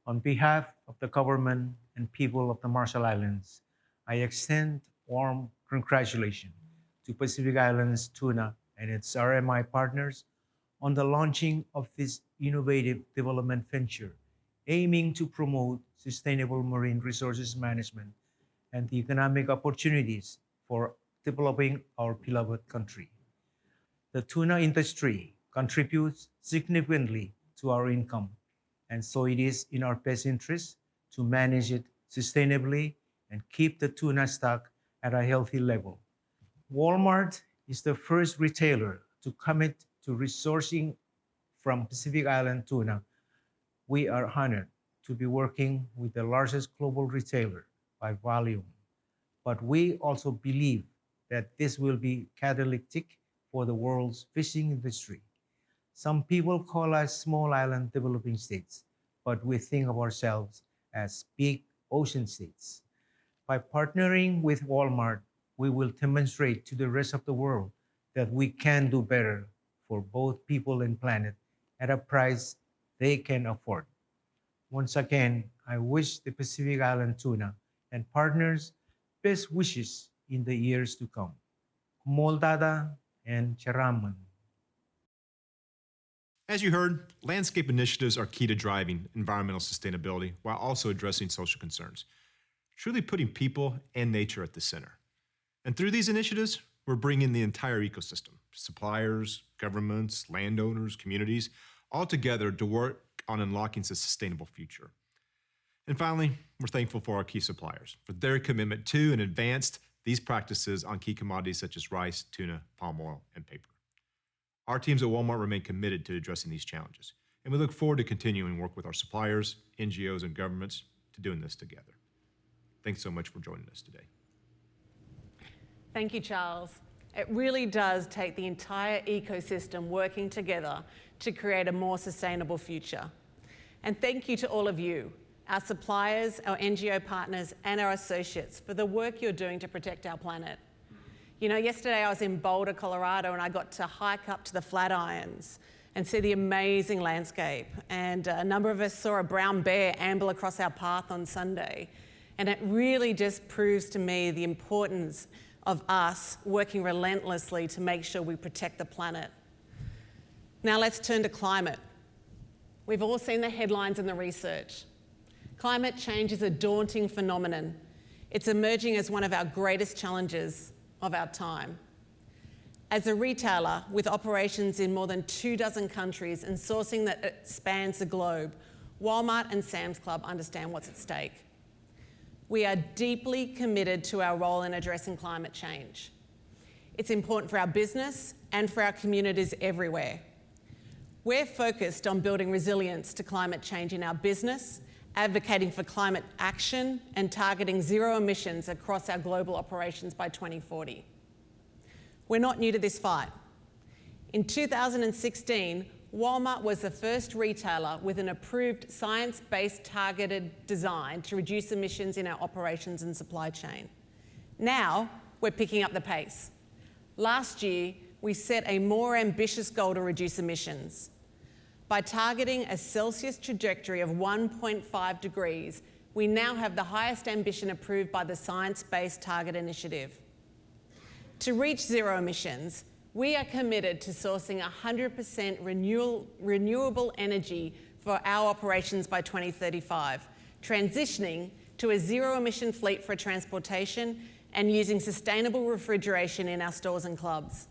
on behalf of the government and people of the Marshall Islands, I extend warm congratulations to Pacific Islands Tuna and its RMI partners on the launching of this innovative development venture aiming to promote sustainable marine resources management and the economic opportunities for developing our beloved country. The tuna industry contributes significantly to our income, and so it is in our best interest to manage it sustainably and keep the tuna stock at a healthy level. Walmart is the first retailer to commit to resourcing from Pacific Island tuna. We are honored to be working with the largest global retailer by volume, but we also believe that this will be catalytic for the world's fishing industry. Some people call us small island developing states, but we think of ourselves as big ocean states. By partnering with Walmart, we will demonstrate to the rest of the world that we can do better for both people and planet at a price they can afford. Once again, I wish the Pacific Island Tuna and partners best wishes in the years to come. Moldada and Charaman. As you heard, landscape initiatives are key to driving environmental sustainability while also addressing social concerns, truly putting people and nature at the center. And through these initiatives, we're bringing the entire ecosystem, suppliers, governments, landowners, communities, all together to work on unlocking a sustainable future. And finally, we're thankful for our key suppliers for their commitment to and advanced these practices on key commodities such as rice, tuna, palm oil, and paper. Our teams at Walmart remain committed to addressing these challenges, and we look forward to continuing work with our suppliers, NGOs, and governments to doing this together. Thanks so much for joining us today. Thank you, Charles. It really does take the entire ecosystem working together to create a more sustainable future. And thank you to all of you, our suppliers, our NGO partners, and our associates for the work you're doing to protect our planet. You know, yesterday I was in Boulder, Colorado, and I got to hike up to the Flatirons and see the amazing landscape. And a number of us saw a brown bear amble across our path on Sunday. And it really just proves to me the importance of us working relentlessly to make sure we protect the planet. Now let's turn to climate. We've all seen the headlines and the research. Climate change is a daunting phenomenon. It's emerging as one of our greatest challenges of our time. As a retailer with operations in more than 24 countries and sourcing that spans the globe, Walmart and Sam's Club understand what's at stake. We are deeply committed to our role in addressing climate change. It's important for our business and for our communities everywhere. We're focused on building resilience to climate change in our business, advocating for climate action, and targeting zero emissions across our global operations by 2040. We're not new to this fight. In 2016, Walmart was the first retailer with an approved science-based targeted design to reduce emissions in our operations and supply chain. Now, we're picking up the pace. Last year, we set a more ambitious goal to reduce emissions. By targeting a Celsius trajectory of 1.5 degrees, we now have the highest ambition approved by the Science Based Target Initiative. To reach zero emissions, we are committed to sourcing 100% renewable energy for our operations by 2035, transitioning to a zero-emission fleet for transportation and using sustainable refrigeration in our stores and clubs.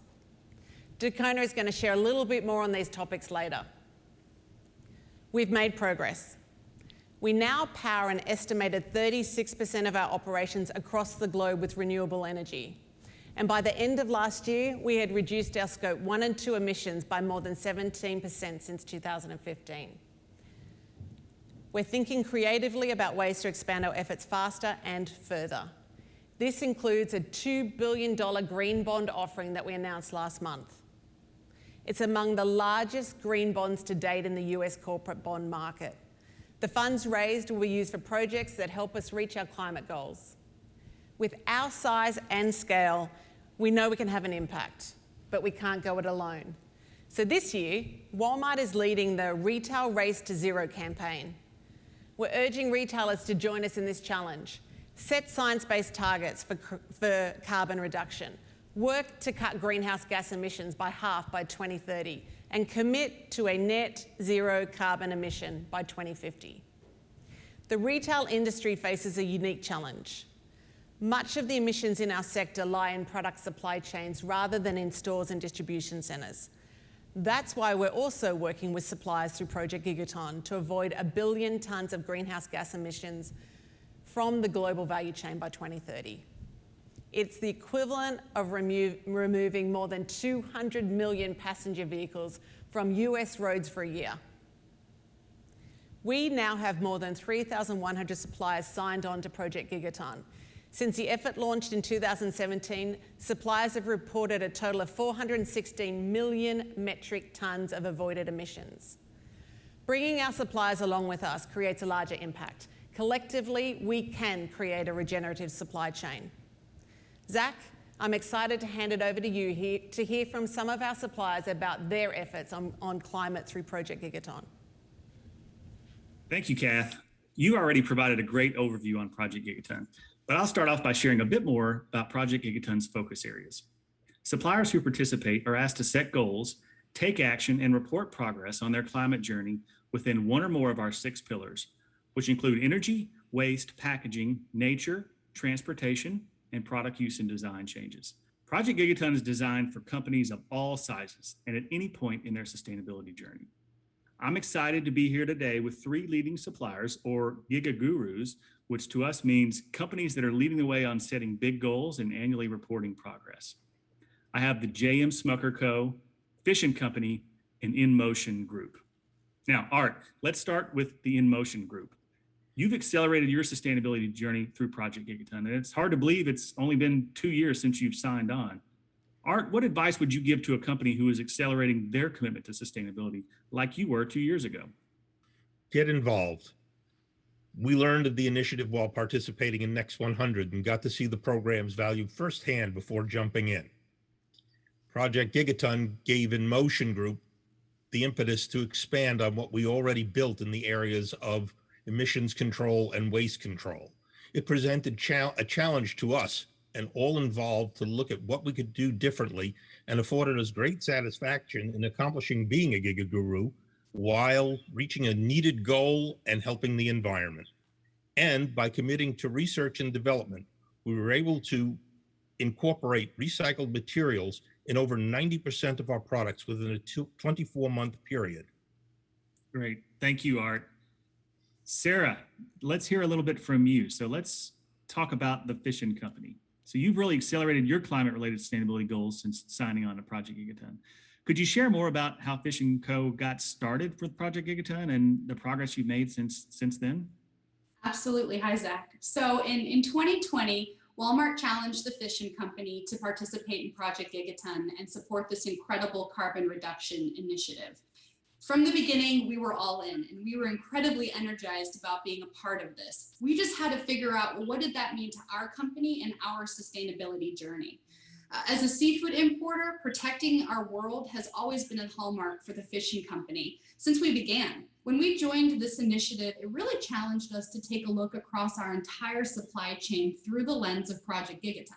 Dakota is going to share a little bit more on these topics later. We've made progress. We now power an estimated 36% of our operations across the globe with renewable energy. And by the end of last year, we had reduced our Scope 1 and 2 emissions by more than 17% since 2015. We're thinking creatively about ways to expand our efforts faster and further. This includes a $2 billion green bond offering that we announced last month. It's among the largest green bonds to date in the US corporate bond market. The funds raised will be used for projects that help us reach our climate goals. With our size and scale, we know we can have an impact, but we can't go it alone. So this year, Walmart is leading the Retail Race to Zero campaign. We're urging retailers to join us in this challenge, set science-based targets for carbon reduction, work to cut greenhouse gas emissions by half by 2030, and commit to a net zero carbon emission by 2050. The retail industry faces a unique challenge. Much of the emissions in our sector lie in product supply chains rather than in stores and distribution centres. That's why we're also working with suppliers through Project Gigaton to avoid 1 billion tonnes of greenhouse gas emissions from the global value chain by 2030. It's the equivalent of removing more than 200 million passenger vehicles from US roads for a year. We now have more than 3,100 suppliers signed on to Project Gigaton. Since the effort launched in 2017, suppliers have reported a total of 416 million metric tonnes of avoided emissions. Bringing our suppliers along with us creates a larger impact. Collectively, we can create a regenerative supply chain. Zach, I'm excited to hand it over to you here to hear from some of our suppliers about their efforts on climate through Project Gigaton. Thank you, Kath. You already provided a great overview on Project Gigaton, but I'll start off by sharing a bit more about Project Gigaton's focus areas. Suppliers who participate are asked to set goals, take action, and report progress on their climate journey within one or more of our 6 pillars, which include energy, waste, packaging, nature, transportation, and product use and design changes. Project Gigaton is designed for companies of all sizes and at any point in their sustainability journey. I'm excited to be here today with 3 leading suppliers, or Giga Gurus, which to us means companies that are leading the way on setting big goals and annually reporting progress. I have the J.M. Smucker Co., Fish & Company, and In Motion Group. Now, Art, let's start with the In Motion Group. You've accelerated your sustainability journey through Project Gigaton, and it's hard to believe it's only been 2 years since you've signed on. Art, what advice would you give to a company who is accelerating their commitment to sustainability like you were 2 years ago? Get involved. We learned of the initiative while participating in Next 100 and got to see the program's value firsthand before jumping in. Project Gigaton gave In Motion Group the impetus to expand on what we already built in the areas of emissions control and waste control. It presented a challenge to us and all involved to look at what we could do differently, and afforded us great satisfaction in accomplishing being a Giga Guru while reaching a needed goal and helping the environment. And by committing to research and development, we were able to incorporate recycled materials in over 90% of our products within a 24-month period. Great, thank you, Art. Sarah, let's hear a little bit from you. So let's talk about the Fish & Company. So you've really accelerated your climate-related sustainability goals since signing on to Project Gigaton. Could you share more about how Fish & Co. got started with Project Gigaton and the progress you've made since then? Absolutely. Hi, Zach. So in 2020, Walmart challenged the Fish & Company to participate in Project Gigaton and support this incredible carbon reduction initiative. From the beginning, we were all in, and we were incredibly energized about being a part of this. We just had to figure out, well, what did that mean to our company and our sustainability journey? As a seafood importer, protecting our world has always been a hallmark for the fishing company since we began. When we joined this initiative, it really challenged us to take a look across our entire supply chain through the lens of Project Gigaton.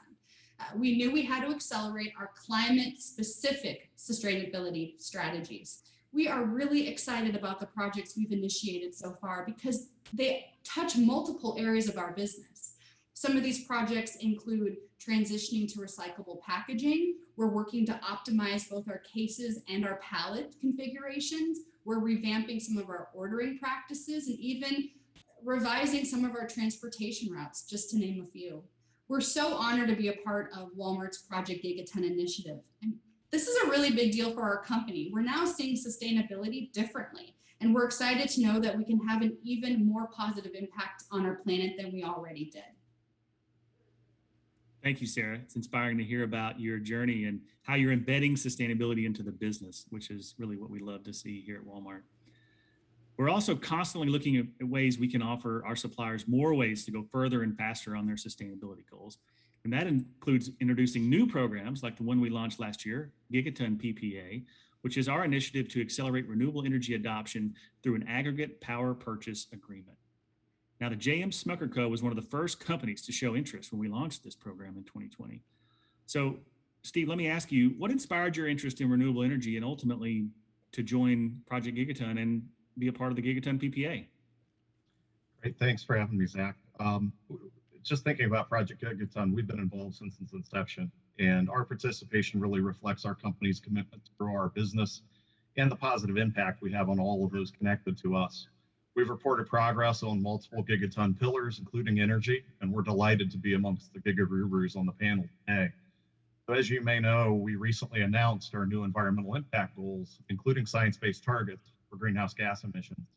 We knew we had to accelerate our climate-specific sustainability strategies. We are really excited about the projects we've initiated so far because they touch multiple areas of our business. Some of these projects include transitioning to recyclable packaging. We're working to optimize both our cases and our pallet configurations. We're revamping some of our ordering practices and even revising some of our transportation routes, just to name a few. We're so honored to be a part of Walmart's Project Gigaton initiative. And this is a really big deal for our company. We're now seeing sustainability differently, and we're excited to know that we can have an even more positive impact on our planet than we already did. Thank you, Sarah. It's inspiring to hear about your journey and how you're embedding sustainability into the business, which is really what we love to see here at Walmart. We're also constantly looking at ways we can offer our suppliers more ways to go further and faster on their sustainability goals. And that includes introducing new programs like the one we launched last year, Gigaton PPA, which is our initiative to accelerate renewable energy adoption through an aggregate power purchase agreement. Now, the J.M. Smucker Co. was one of the first companies to show interest when we launched this program in 2020. So, Steve, let me ask you, what inspired your interest in renewable energy and ultimately to join Project Gigaton and be a part of the Gigaton PPA? Great, thanks for having me, Zach. Just thinking about Project Gigaton, we've been involved since its inception, and our participation really reflects our company's commitment to grow our business and the positive impact we have on all of those connected to us. We've reported progress on multiple Gigaton pillars, including energy, and we're delighted to be amongst the Giga-Gurus on the panel today. So as you may know, we recently announced our new environmental impact goals, including science-based targets for greenhouse gas emissions.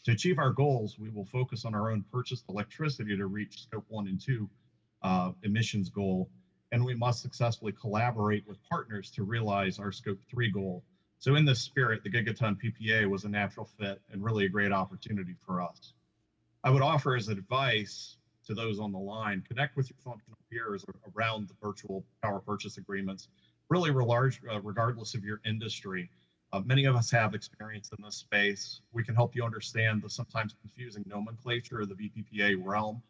To achieve our goals, we will focus on our own purchased electricity to reach Scope 1 and 2 emissions goal, and we must successfully collaborate with partners to realize our Scope 3 goal. So in this spirit, the Gigaton PPA was a natural fit and really a great opportunity for us. I would offer as advice to those on the line, connect with your functional peers around the virtual power purchase agreements, really regardless of your industry. Many of us have experience in this space. We can help you understand the sometimes confusing nomenclature of the VPPA realm,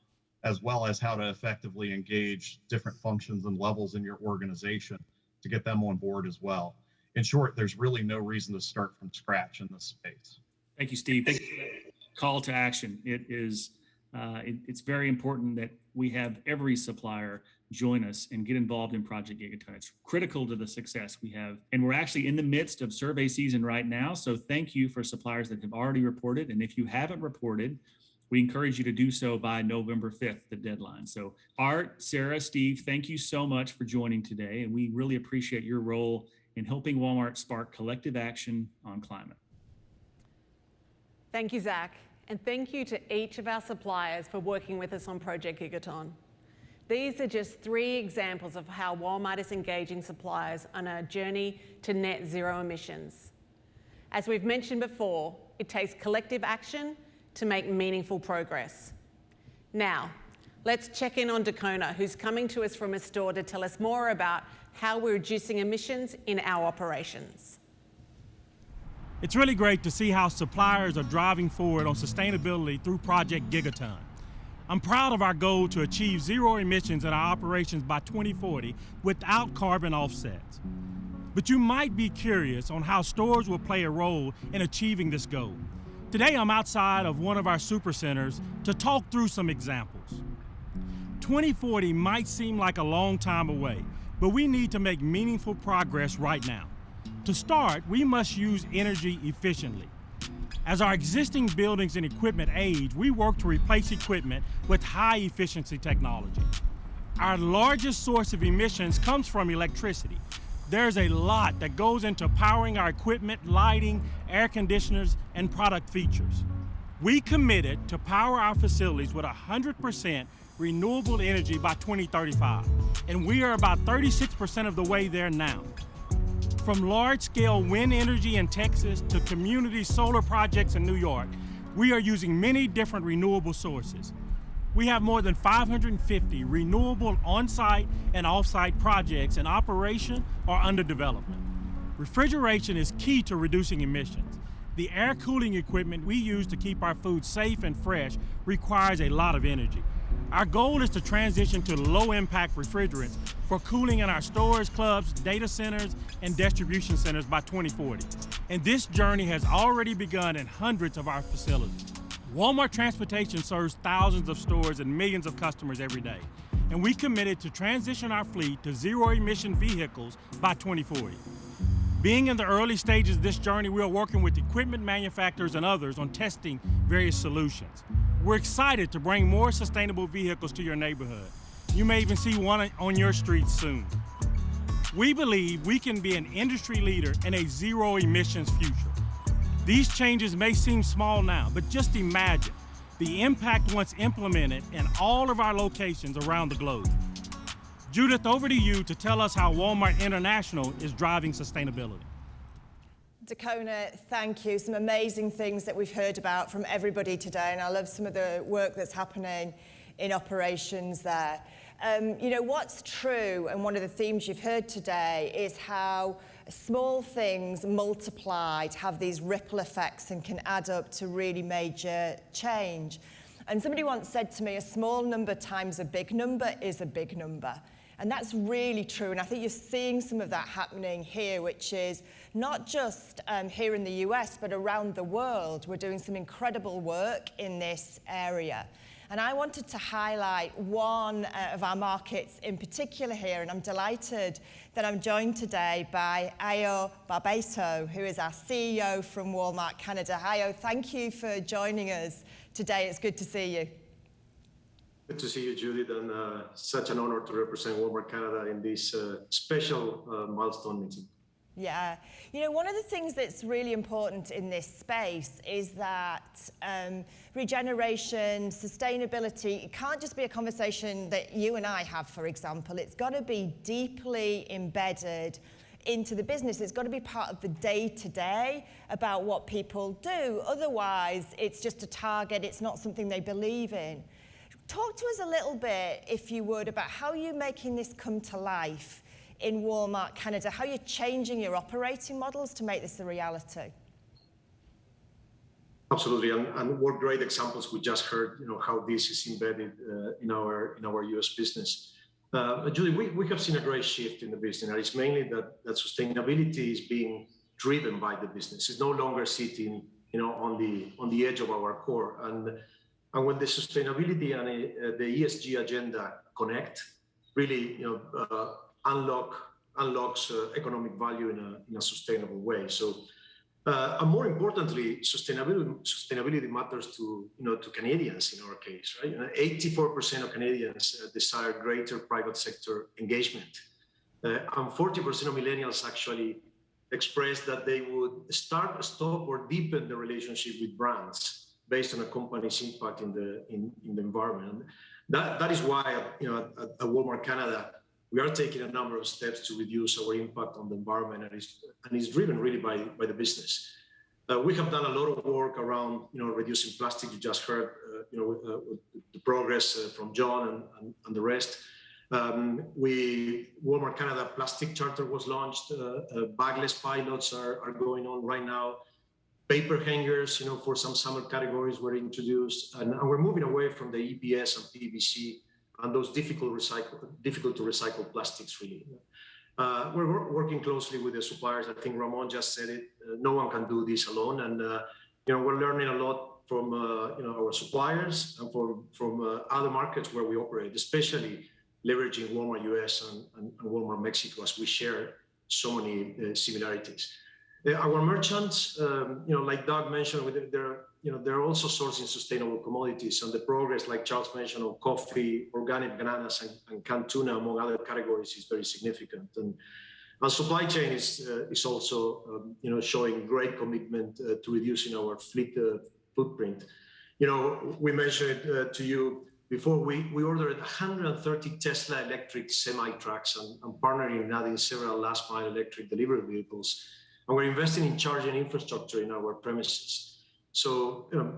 as well as how to effectively engage different functions and levels in your organization to get them on board as well. In short, there's really no reason to start from scratch in this space. Thank you, Steve. Thank you for that call to action. It is, it's very important that we have every supplier join us and get involved in Project Gigaton. It's critical to the success we have. And we're actually in the midst of survey season right now. So thank you for suppliers that have already reported. And if you haven't reported, we encourage you to do so by November 5th, the deadline. So Art, Sarah, Steve, thank you so much for joining today. And we really appreciate your role in helping Walmart spark collective action on climate. Thank you, Zach. And thank you to each of our suppliers for working with us on Project Gigaton. These are just 3 examples of how Walmart is engaging suppliers on a journey to net zero emissions. As we've mentioned before, it takes collective action to make meaningful progress. Now, let's check in on Descuda, who's coming to us from a store to tell us more about how we're reducing emissions in our operations. It's really great to see how suppliers are driving forward on sustainability through Project Gigaton. I'm proud of our goal to achieve zero emissions in our operations by 2040 without carbon offsets. But you might be curious on how stores will play a role in achieving this goal. Today I'm outside of one of our supercenters to talk through some examples. 2040 might seem like a long time away, but we need to make meaningful progress right now. To start, we must use energy efficiently. As our existing buildings and equipment age, we work to replace equipment with high-efficiency technology. Our largest source of emissions comes from electricity. There's a lot that goes into powering our equipment, lighting, air conditioners, and product features. We committed to power our facilities with 100% renewable energy by 2035, and we are about 36% of the way there now. From large-scale wind energy in Texas to community solar projects in New York, we are using many different renewable sources. We have more than 550 renewable on-site and off-site projects in operation or under development. Refrigeration is key to reducing emissions. The air cooling equipment we use to keep our food safe and fresh requires a lot of energy. Our goal is to transition to low-impact refrigerants for cooling in our stores, clubs, data centers, and distribution centers by 2040. And this journey has already begun in hundreds of our facilities. Walmart Transportation serves thousands of stores and millions of customers every day. And we committed to transition our fleet to zero-emission vehicles by 2040. Being in the early stages of this journey, we are working with equipment manufacturers and others on testing various solutions. We're excited to bring more sustainable vehicles to your neighborhood. You may even see one on your street soon. We believe we can be an industry leader in a zero emissions future. These changes may seem small now, but just imagine the impact once implemented in all of our locations around the globe. Judith, over to you to tell us how Walmart International is driving sustainability. Dakona, thank you. Some amazing things that we've heard about from everybody today, and I love some of the work that's happening in operations there. You know, what's true, and one of the themes you've heard today, is how small things multiplied have these ripple effects and can add up to really major change. And somebody once said to me, a small number times a big number is a big number. And that's really true. And I think you're seeing some of that happening here, which is not just here in the US, but around the world. We're doing some incredible work in this area. And I wanted to highlight one of our markets in particular here, and I'm delighted that I'm joined today by Ayo Barbeito, who is our CEO from Walmart Canada. Ayo, thank you for joining us today. It's good to see you. Good to see you, Judith, and such an honor to represent Walmart Canada in this special milestone meeting. Yeah. You know, one of the things that's really important in this space is that regeneration, sustainability, it can't just be a conversation that you and I have, for example. It's got to be deeply embedded into the business. It's got to be part of the day-to-day about what people do. Otherwise, it's just a target. It's not something they believe in. Talk to us a little bit, if you would, about how you're making this come to life in Walmart Canada, how you're changing your operating models to make this a reality. Absolutely, and what great examples we just heard, you know, how this is embedded in our US business. Julie, we have seen a great shift in the business, and it's mainly that sustainability is being driven by the business. It's no longer sitting, you know, on the edge of our core. And when the sustainability and the ESG agenda connect, really, you know, unlocks economic value in a sustainable way. So, and more importantly, sustainability matters to, you know, to Canadians in our case, right? 84% of Canadians desire greater private sector engagement, and 40% of millennials actually express that they would start, stop, or deepen the relationship with brands based on a company's impact in the environment. That is why, you know, at Walmart Canada, we are taking a number of steps to reduce our impact on the environment, and it's driven really by the business. We have done a lot of work around, you know, reducing plastic. You just heard, you know, the progress from John and the rest. Walmart Canada Plastic Charter was launched. Bagless pilots are going on right now. Paper hangers, you know, for some summer categories were introduced, and we're moving away from the EPS and PVC and those difficult to recycle plastics. Really, we're working closely with the suppliers. I think Ramon just said it. No one can do this alone, and you know, we're learning a lot from you know, our suppliers and from other markets where we operate, especially leveraging Walmart US and Walmart Mexico, as we share so many similarities. Our merchants, you know, like Doug mentioned, they're also sourcing sustainable commodities, and the progress, like Charles mentioned, on coffee, organic bananas, and canned tuna, among other categories, is very significant. And supply chain is also, you know, showing great commitment to reducing our fleet footprint. You know, we mentioned it to you before. We ordered 130 Tesla electric semi-trucks and partnering in adding several last-mile electric delivery vehicles. And we're investing in charging infrastructure in our premises. So, you know,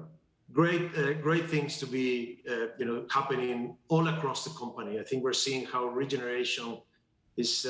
great things to be happening all across the company. I think we're seeing how regeneration is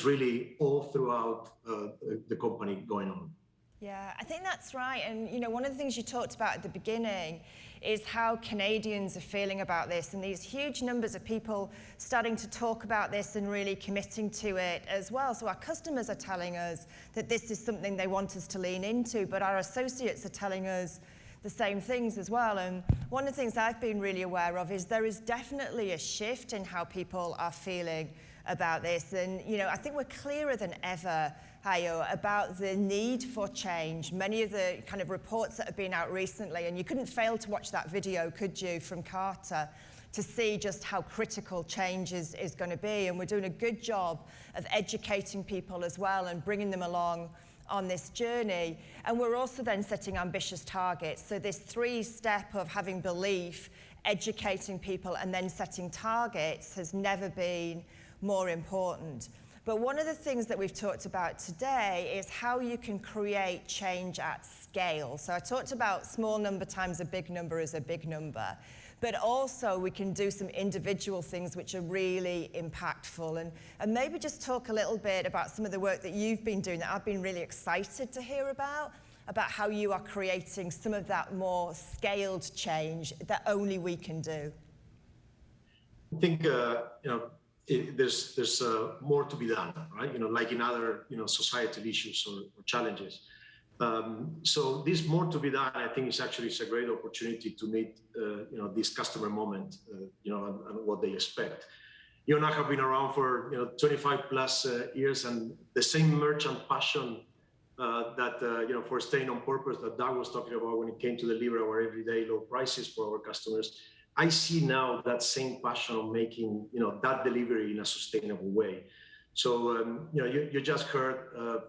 really all throughout the company going on. Yeah, I think that's right. And one of the things you talked about at the beginning is how Canadians are feeling about this, and these huge numbers of people starting to talk about this and really committing to it as well. So our customers are telling us that this is something they want us to lean into, but our associates are telling us the same things as well. And one of the things I've been really aware of is there is definitely a shift in how people are feeling about this. And I think we're clearer than ever, Hayo, about the need for change. Many of the kind of reports that have been out recently, and you couldn't fail to watch that video, could you, from Carter, to see just how critical change is going to be. And we're doing a good job of educating people as well and bringing them along on this journey. And we're also then setting ambitious targets. So this 3-step of having belief, educating people, and then setting targets has never been more important. But one of the things that we've talked about today is how you can create change at scale. So I talked about small number times a big number is a big number, but also we can do some individual things which are really impactful. And maybe just talk a little bit about some of the work that you've been doing that I've been really excited to hear about how you are creating some of that more scaled change that only we can do. I think, there's more to be done, right? Like in other, societal issues or challenges. So this more to be done, I think, is a great opportunity to meet, this customer moment, and what they expect. You and I have been around for 25 plus years, and the same merchant passion that for staying on purpose that Doug was talking about when it came to deliver our everyday low prices for our customers. I see now that same passion of making that delivery in a sustainable way. So you just heard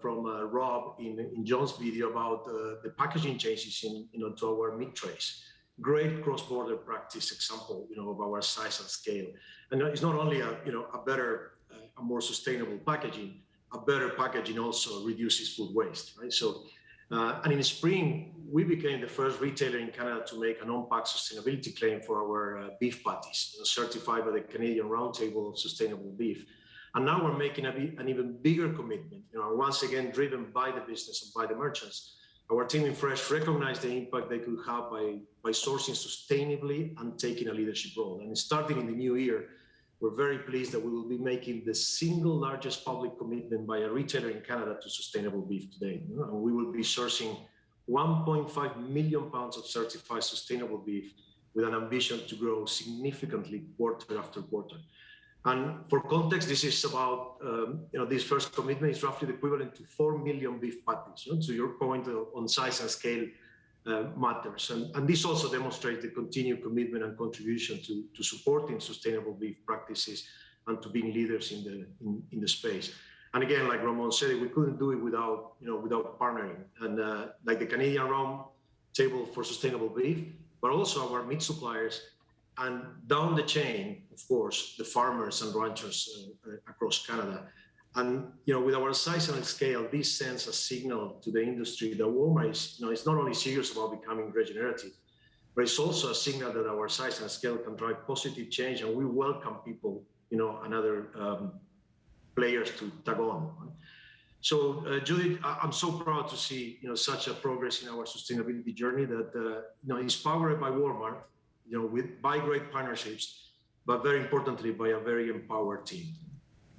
from Rob in John's video about the packaging changes to our meat trays. Great cross-border practice example of our size and scale. And it's not only a better, a more sustainable packaging. A better packaging also reduces food waste, right? So. And in spring, we became the first retailer in Canada to make an on-pack sustainability claim for our beef patties, certified by the Canadian Roundtable of Sustainable Beef. And now we're making an even bigger commitment, once again driven by the business and by the merchants. Our team in Fresh recognized the impact they could have by sourcing sustainably and taking a leadership role. And starting in the new year, we're very pleased that we will be making the single largest public commitment by a retailer in Canada to sustainable beef today. And we will be sourcing 1.5 million pounds of certified sustainable beef with an ambition to grow significantly quarter after quarter. And for context, this is about, this first commitment is roughly the equivalent to 4 million beef patties. So your point on size and scale matters. And this also demonstrates the continued commitment and contribution to supporting sustainable beef practices and to being leaders in the space. And again, like Ramon said, we couldn't do it without partnering. And like the Canadian Roundtable for Sustainable Beef, but also our meat suppliers, and down the chain, of course, the farmers and ranchers across Canada. And with our size and scale, this sends a signal to the industry that Walmart is not only serious about becoming regenerative, but it's also a signal that our size and scale can drive positive change, and we welcome people, and other players to tag on. So, Judith, I'm so proud to see such a progress in our sustainability journey that is powered by Walmart, by great partnerships, but very importantly by a very empowered team.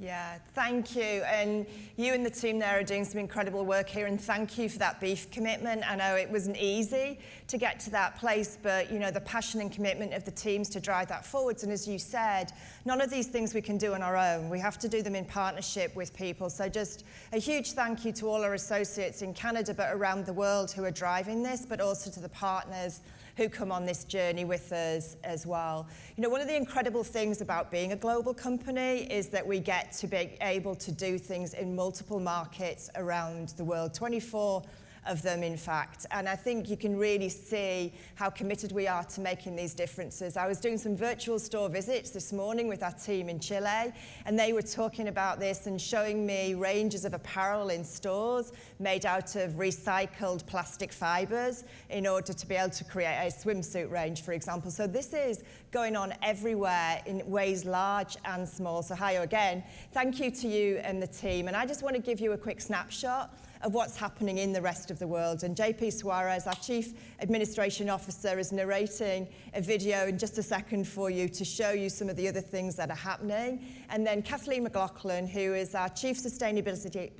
Yeah, thank you. And you and the team there are doing some incredible work here, and thank you for that beef commitment. I know it wasn't easy to get to that place, but the passion and commitment of the teams to drive that forwards. And as you said, none of these things we can do on our own. We have to do them in partnership with people. So just a huge thank you to all our associates in Canada, but around the world who are driving this, but also to the partners who come on this journey with us as well. One of the incredible things about being a global company is that we get to be able to do things in multiple markets around the world, 24 of them, in fact. And I think you can really see how committed we are to making these differences. I was doing some virtual store visits this morning with our team in Chile, and they were talking about this and showing me ranges of apparel in stores made out of recycled plastic fibers in order to be able to create a swimsuit range, for example. So this is going on everywhere in ways large and small. So Hayo, again, thank you to you and the team. And I just want to give you a quick snapshot of what's happening in the rest of the world. And JP Suarez, our Chief Administration Officer, is narrating a video in just a second for you to show you some of the other things that are happening. And then Kathleen McLaughlin, who is our Chief Sustainability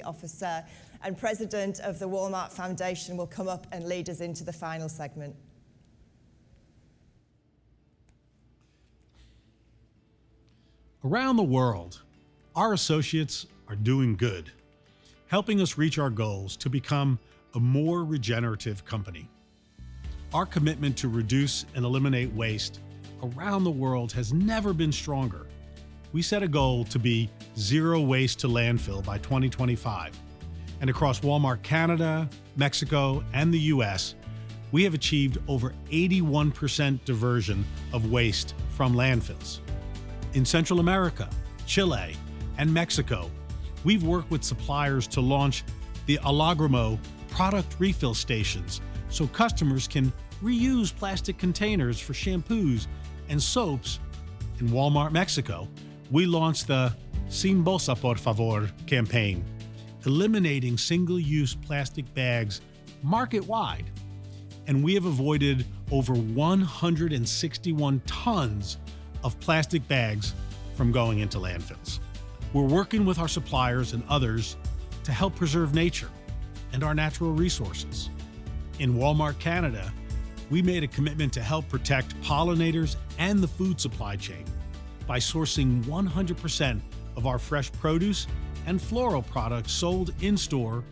Officer and President of the Walmart Foundation, will come up and lead us into the final segment. Around the world, our associates are doing good, helping us reach our goals to become a more regenerative company. Our commitment to reduce and eliminate waste around the world has never been stronger. We set a goal to be zero waste to landfill by 2025. And across Walmart Canada, Mexico, and the US, we have achieved over 81% diversion of waste from landfills. In Central America, Chile, and Mexico, we've worked with suppliers to launch the Alagramo product refill stations so customers can reuse plastic containers for shampoos and soaps. In Walmart Mexico, we launched the Sin Bolsa Por Favor campaign, eliminating single-use plastic bags market-wide. And we have avoided over 161 tons of plastic bags from going into landfills. We're working with our suppliers and others to help preserve nature and our natural resources. In Walmart Canada, we made a commitment to help protect pollinators and the food supply chain by sourcing 100% of our fresh produce and floral products sold in-store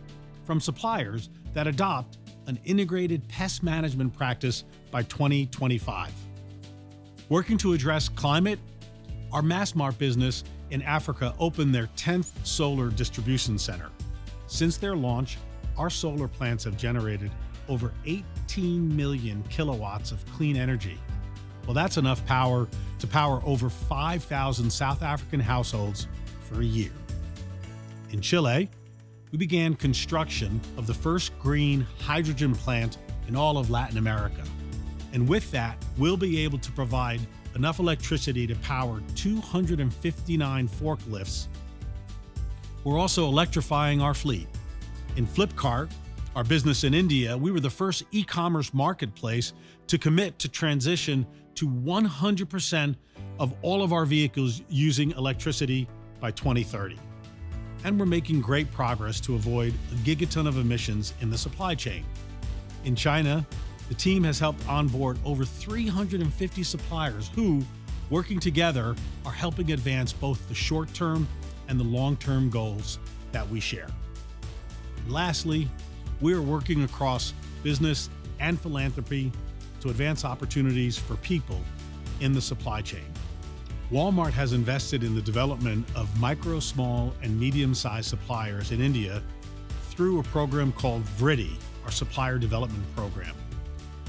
from suppliers that adopt an integrated pest management practice by 2025. Working to address climate, our Massmart business in Africa opened their 10th solar distribution center. Since their launch, our solar plants have generated over 18 million kilowatts of clean energy. Well, that's enough power to power over 5,000 South African households for a year. In Chile, we began construction of the first green hydrogen plant in all of Latin America. And with that, we'll be able to provide enough electricity to power 259 forklifts. We're also electrifying our fleet. In Flipkart, our business in India, we were the first e-commerce marketplace to commit to transition to 100% of all of our vehicles using electricity by 2030. And we're making great progress to avoid a gigaton of emissions in the supply chain. In China, the team has helped onboard over 350 suppliers who, working together, are helping advance both the short-term and the long-term goals that we share. And lastly, we are working across business and philanthropy to advance opportunities for people in the supply chain. Walmart has invested in the development of micro, small, and medium-sized suppliers in India through a program called VRIDI, our Supplier Development Program.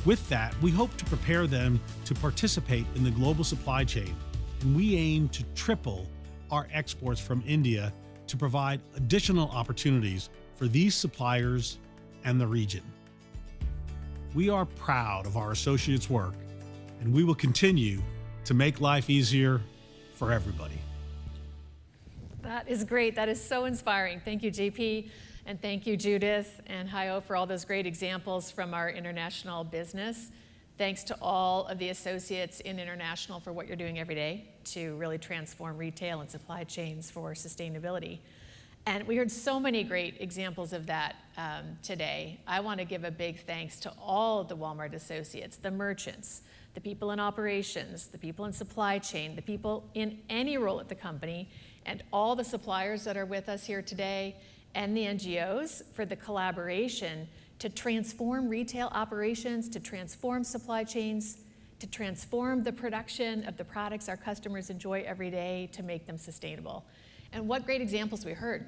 With that, we hope to prepare them to participate in the global supply chain, and we aim to triple our exports from India to provide additional opportunities for these suppliers and the region. We are proud of our associates' work, and we will continue to make life easier for everybody. That is great. That is so inspiring. Thank you, JP. And thank you, Judith and Hayo, for all those great examples from our international business. Thanks to all of the associates in international for what you're doing every day to really transform retail and supply chains for sustainability. And we heard so many great examples of that today. I want to give a big thanks to all of the Walmart associates, the merchants, the people in operations, the people in supply chain, the people in any role at the company, and all the suppliers that are with us here today, and the NGOs for the collaboration to transform retail operations, to transform supply chains, to transform the production of the products our customers enjoy every day to make them sustainable. And what great examples we heard.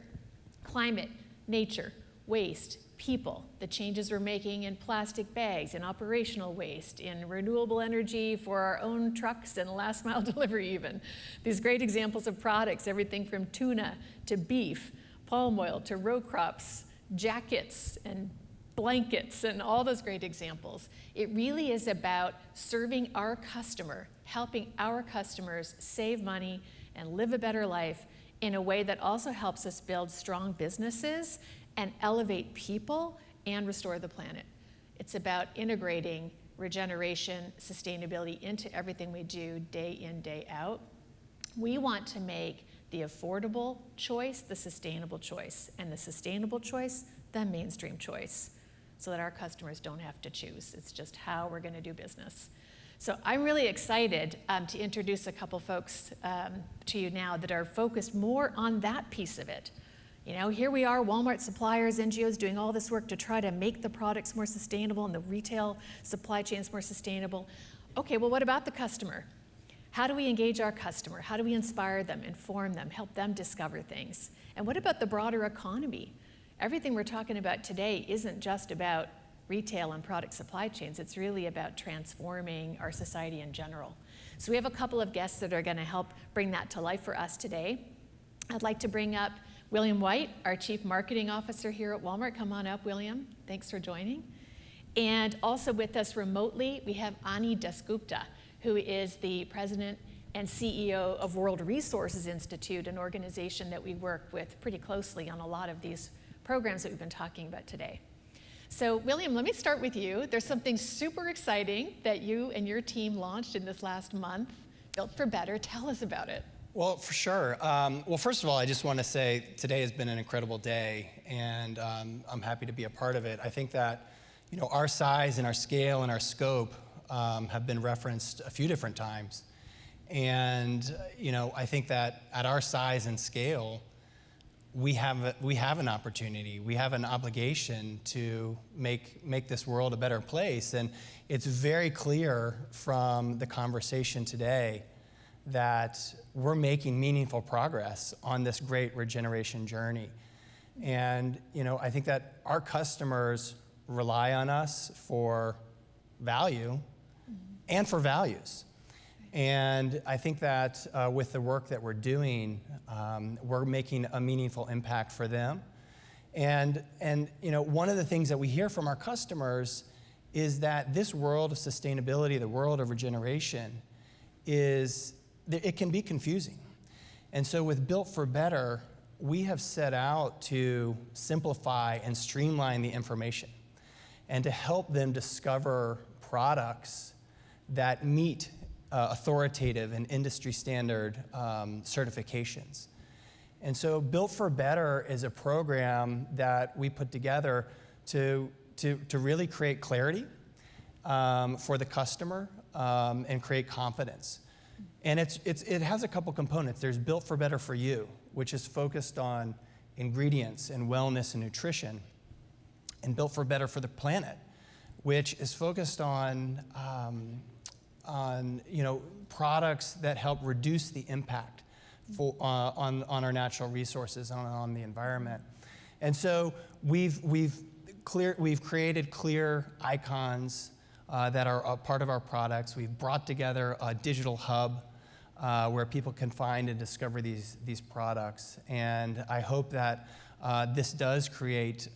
Climate, nature, waste, people, the changes we're making in plastic bags, in operational waste, in renewable energy for our own trucks and last mile delivery even. These great examples of products, everything from tuna to beef, palm oil to row crops, jackets and blankets and all those great examples. It really is about serving our customer, helping our customers save money and live a better life in a way that also helps us build strong businesses and elevate people and restore the planet. It's about integrating regeneration, sustainability into everything we do day in, day out. We want to make the affordable choice the sustainable choice, and the sustainable choice the mainstream choice, so that our customers don't have to choose. It's just how we're going to do business. So I'm really excited to introduce a couple folks to you now that are focused more on that piece of it. You know, here we are, Walmart suppliers, NGOs doing all this work to try to make the products more sustainable and the retail supply chains more sustainable. Okay, well, what about the customer? How do we engage our customer? How do we inspire them, inform them, help them discover things? And what about the broader economy? Everything we're talking about today isn't just about retail and product supply chains. It's really about transforming our society in general. So we have a couple of guests that are going to help bring that to life for us today. I'd like to bring up William White, our Chief Marketing Officer here at Walmart. Come on up, William. Thanks for joining. And also with us remotely, we have Ani Descuda, who is the President and CEO of World Resources Institute, an organization that we work with pretty closely on a lot of these programs that we've been talking about today. So William, let me start with you. There's something super exciting that you and your team launched in this last month, Built for Better. Tell us about it. Well, for sure. Well, first of all, I just want to say today has been an incredible day, and I'm happy to be a part of it. I think that, you know, our size and our scale and our scope have been referenced a few different times. And, you know, I think that at our size and scale, we have an opportunity, we have an obligation to make this world a better place. And it's very clear from the conversation today that we're making meaningful progress on this great regeneration journey. And, you know, I think that our customers rely on us for value and for values. And I think that with the work that we're doing, we're making a meaningful impact for them. And you know, one of the things that we hear from our customers is that this world of sustainability, the world of regeneration, it can be confusing. And so with Built for Better, we have set out to simplify and streamline the information and to help them discover products that meet authoritative and industry standard certifications. And so Built for Better is a program that we put together to really create clarity for the customer and create confidence. And it has a couple components. There's Built for Better for You, which is focused on ingredients and wellness and nutrition, and Built for Better for the Planet, which is focused on you know, products that help reduce the impact on our natural resources and on the environment. And so we've created clear icons that are a part of our products. We've brought together a digital hub where people can find and discover these products. And I hope that this does create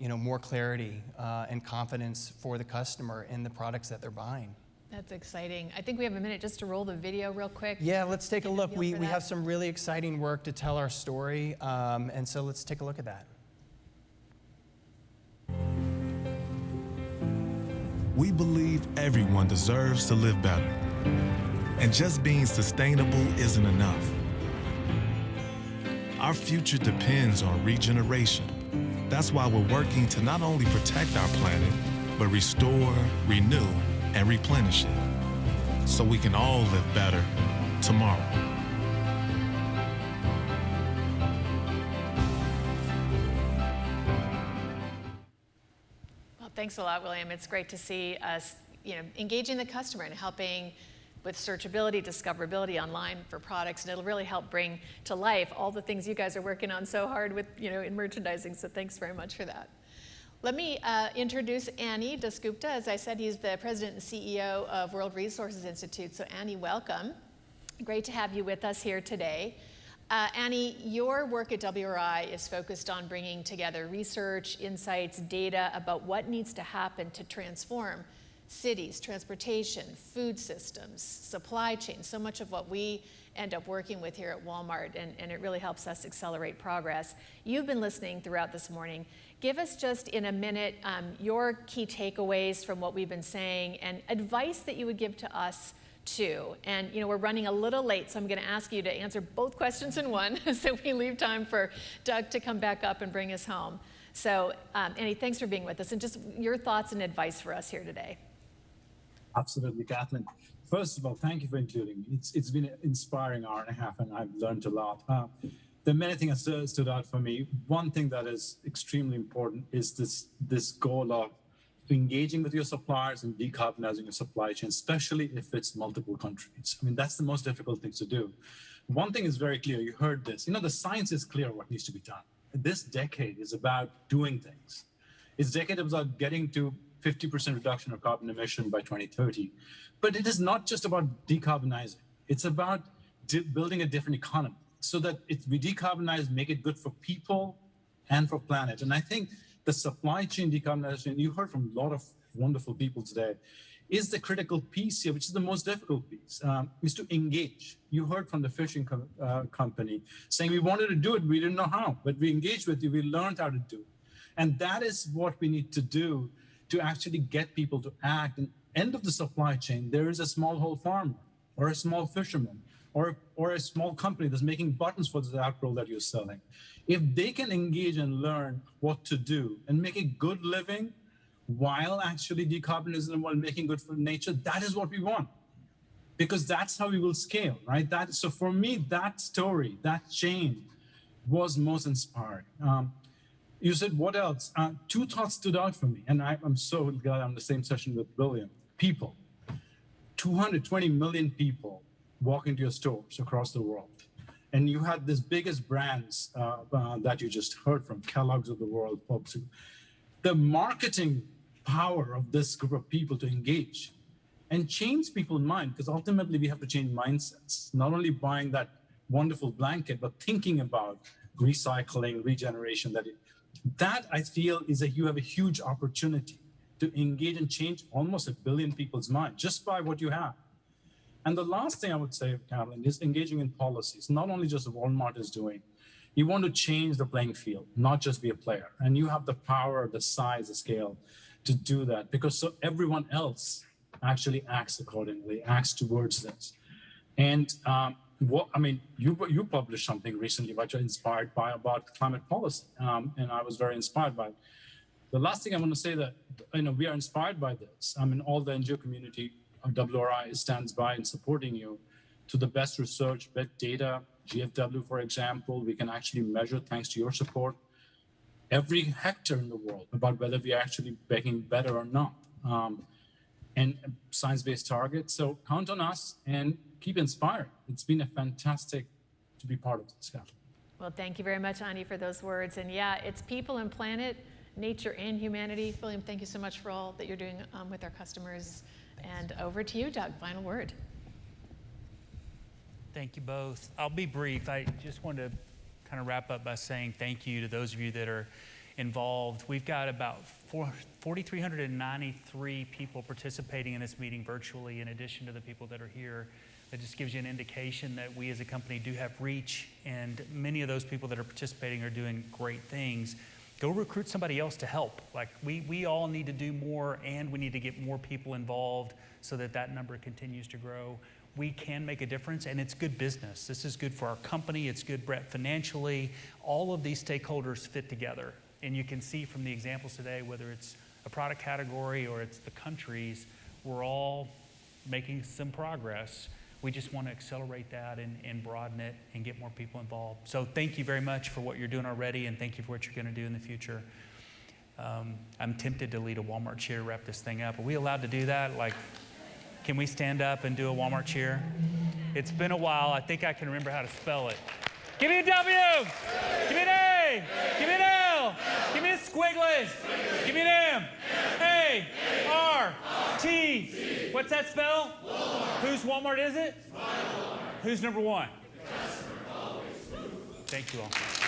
you know, more clarity and confidence for the customer in the products that they're buying. That's exciting. I think we have a minute just to roll the video real quick. Yeah, let's take a look. We have some really exciting work to tell our story, and so let's take a look at that. We believe everyone deserves to live better. And just being sustainable isn't enough. Our future depends on regeneration. That's why we're working to not only protect our planet, but restore, renew, and replenish it, so we can all live better tomorrow. Well, thanks a lot, William. It's great to see us, you know, engaging the customer and helping with searchability, discoverability online for products, and it'll really help bring to life all the things you guys are working on so hard with, in merchandising. So thanks very much for that. Let me introduce Annie Descuda. As I said, he's the president and CEO of World Resources Institute. So Annie, welcome. Great to have you with us here today. Annie, your work at WRI is focused on bringing together research, insights, data about what needs to happen to transform cities, transportation, food systems, supply chains, so much of what we end up working with here at Walmart, and it really helps us accelerate progress. You've been listening throughout this morning. Give us just in a minute your key takeaways from what we've been saying and advice that you would give to us too. And we're running a little late, so I'm going to ask you to answer both questions in one so we leave time for Doug to come back up and bring us home. So Annie, thanks for being with us, and just your thoughts and advice for us here today. Absolutely, Kathleen. First of all, thank you for including me. It's been an inspiring hour and a half, and I've learned a lot. There are many things that stood out for me. One thing that is extremely important is this goal of engaging with your suppliers and decarbonizing your supply chain, especially if it's multiple countries. I mean, that's the most difficult thing to do. One thing is very clear. You heard this. The science is clear what needs to be done. This decade is about doing things. It's a decade about getting to 50% reduction of carbon emission by 2030. But it is not just about decarbonizing. It's about building a different economy so that we decarbonize, make it good for people and for planet. And I think the supply chain decarbonization, you heard from a lot of wonderful people today, is the critical piece here, which is the most difficult piece, is to engage. You heard from the fishing company saying we wanted to do it, we didn't know how, but we engaged with you, we learned how to do it. And that is what we need to do to actually get people to act. And end of the supply chain, there is a smallholder farmer or a small fisherman or a small company that's making buttons for the apparel that you're selling. If they can engage and learn what to do and make a good living while actually decarbonizing and while making good for nature, that is what we want. Because that's how we will scale, right? So for me, that story, that chain was most inspiring. You said, what else? Two thoughts stood out for me, and I'm so glad I'm in the same session with William. People, 220 million people walk into your stores across the world. And you had these biggest brands that you just heard from, Kellogg's of the world, folks. The marketing power of this group of people to engage and change people's mind, because ultimately we have to change mindsets, not only buying that wonderful blanket, but thinking about recycling, regeneration. That I feel you have a huge opportunity to engage and change almost 1 billion people's mind just by what you have. And the last thing I would say, Carolyn, is engaging in policies, not only just what Walmart is doing. You want to change the playing field, not just be a player. And you have the power, the size, the scale to do that, because so everyone else actually acts accordingly, acts towards this. And you published something recently that you're inspired by about climate policy, and I was very inspired by it. The last thing I want to say that we are inspired by this. All the NGO community of WRI stands by in supporting you to the best research, best data. GFW, for example, we can actually measure, thanks to your support, every hectare in the world about whether we are actually making better or not. And science-based targets. So count on us and keep inspiring. It's been a fantastic to be part of this. Well, thank you very much, Annie, for those words. And yeah, it's people and planet, nature and humanity. William, thank you so much for all that you're doing with our customers. And over to you, Doug, final word. Thank you both. I'll be brief. I just want to kind of wrap up by saying thank you to those of you that are involved. We've got about 4,393 people participating in this meeting virtually, in addition to the people that are here. That just gives you an indication that we as a company do have reach, and many of those people that are participating are doing great things. Go recruit somebody else to help. Like we all need to do more, and we need to get more people involved so that that number continues to grow. We can make a difference, and it's good business. This is good for our company. It's good financially. All of these stakeholders fit together. And you can see from the examples today, whether it's a product category or it's the countries, we're all making some progress. We just want to accelerate that and broaden it and get more people involved. So thank you very much for what you're doing already, and thank you for what you're going to do in the future. I'm tempted to lead a Walmart cheer to wrap this thing up. Are we allowed to do that? Can we stand up and do a Walmart cheer? It's been a while. I think I can remember how to spell it. Give me a W. Give me an A. Give me an L. Give me a squiggly. Give me an M. A. R. T. What's that spell? Whose Walmart is it? Who's number one? Thank you all.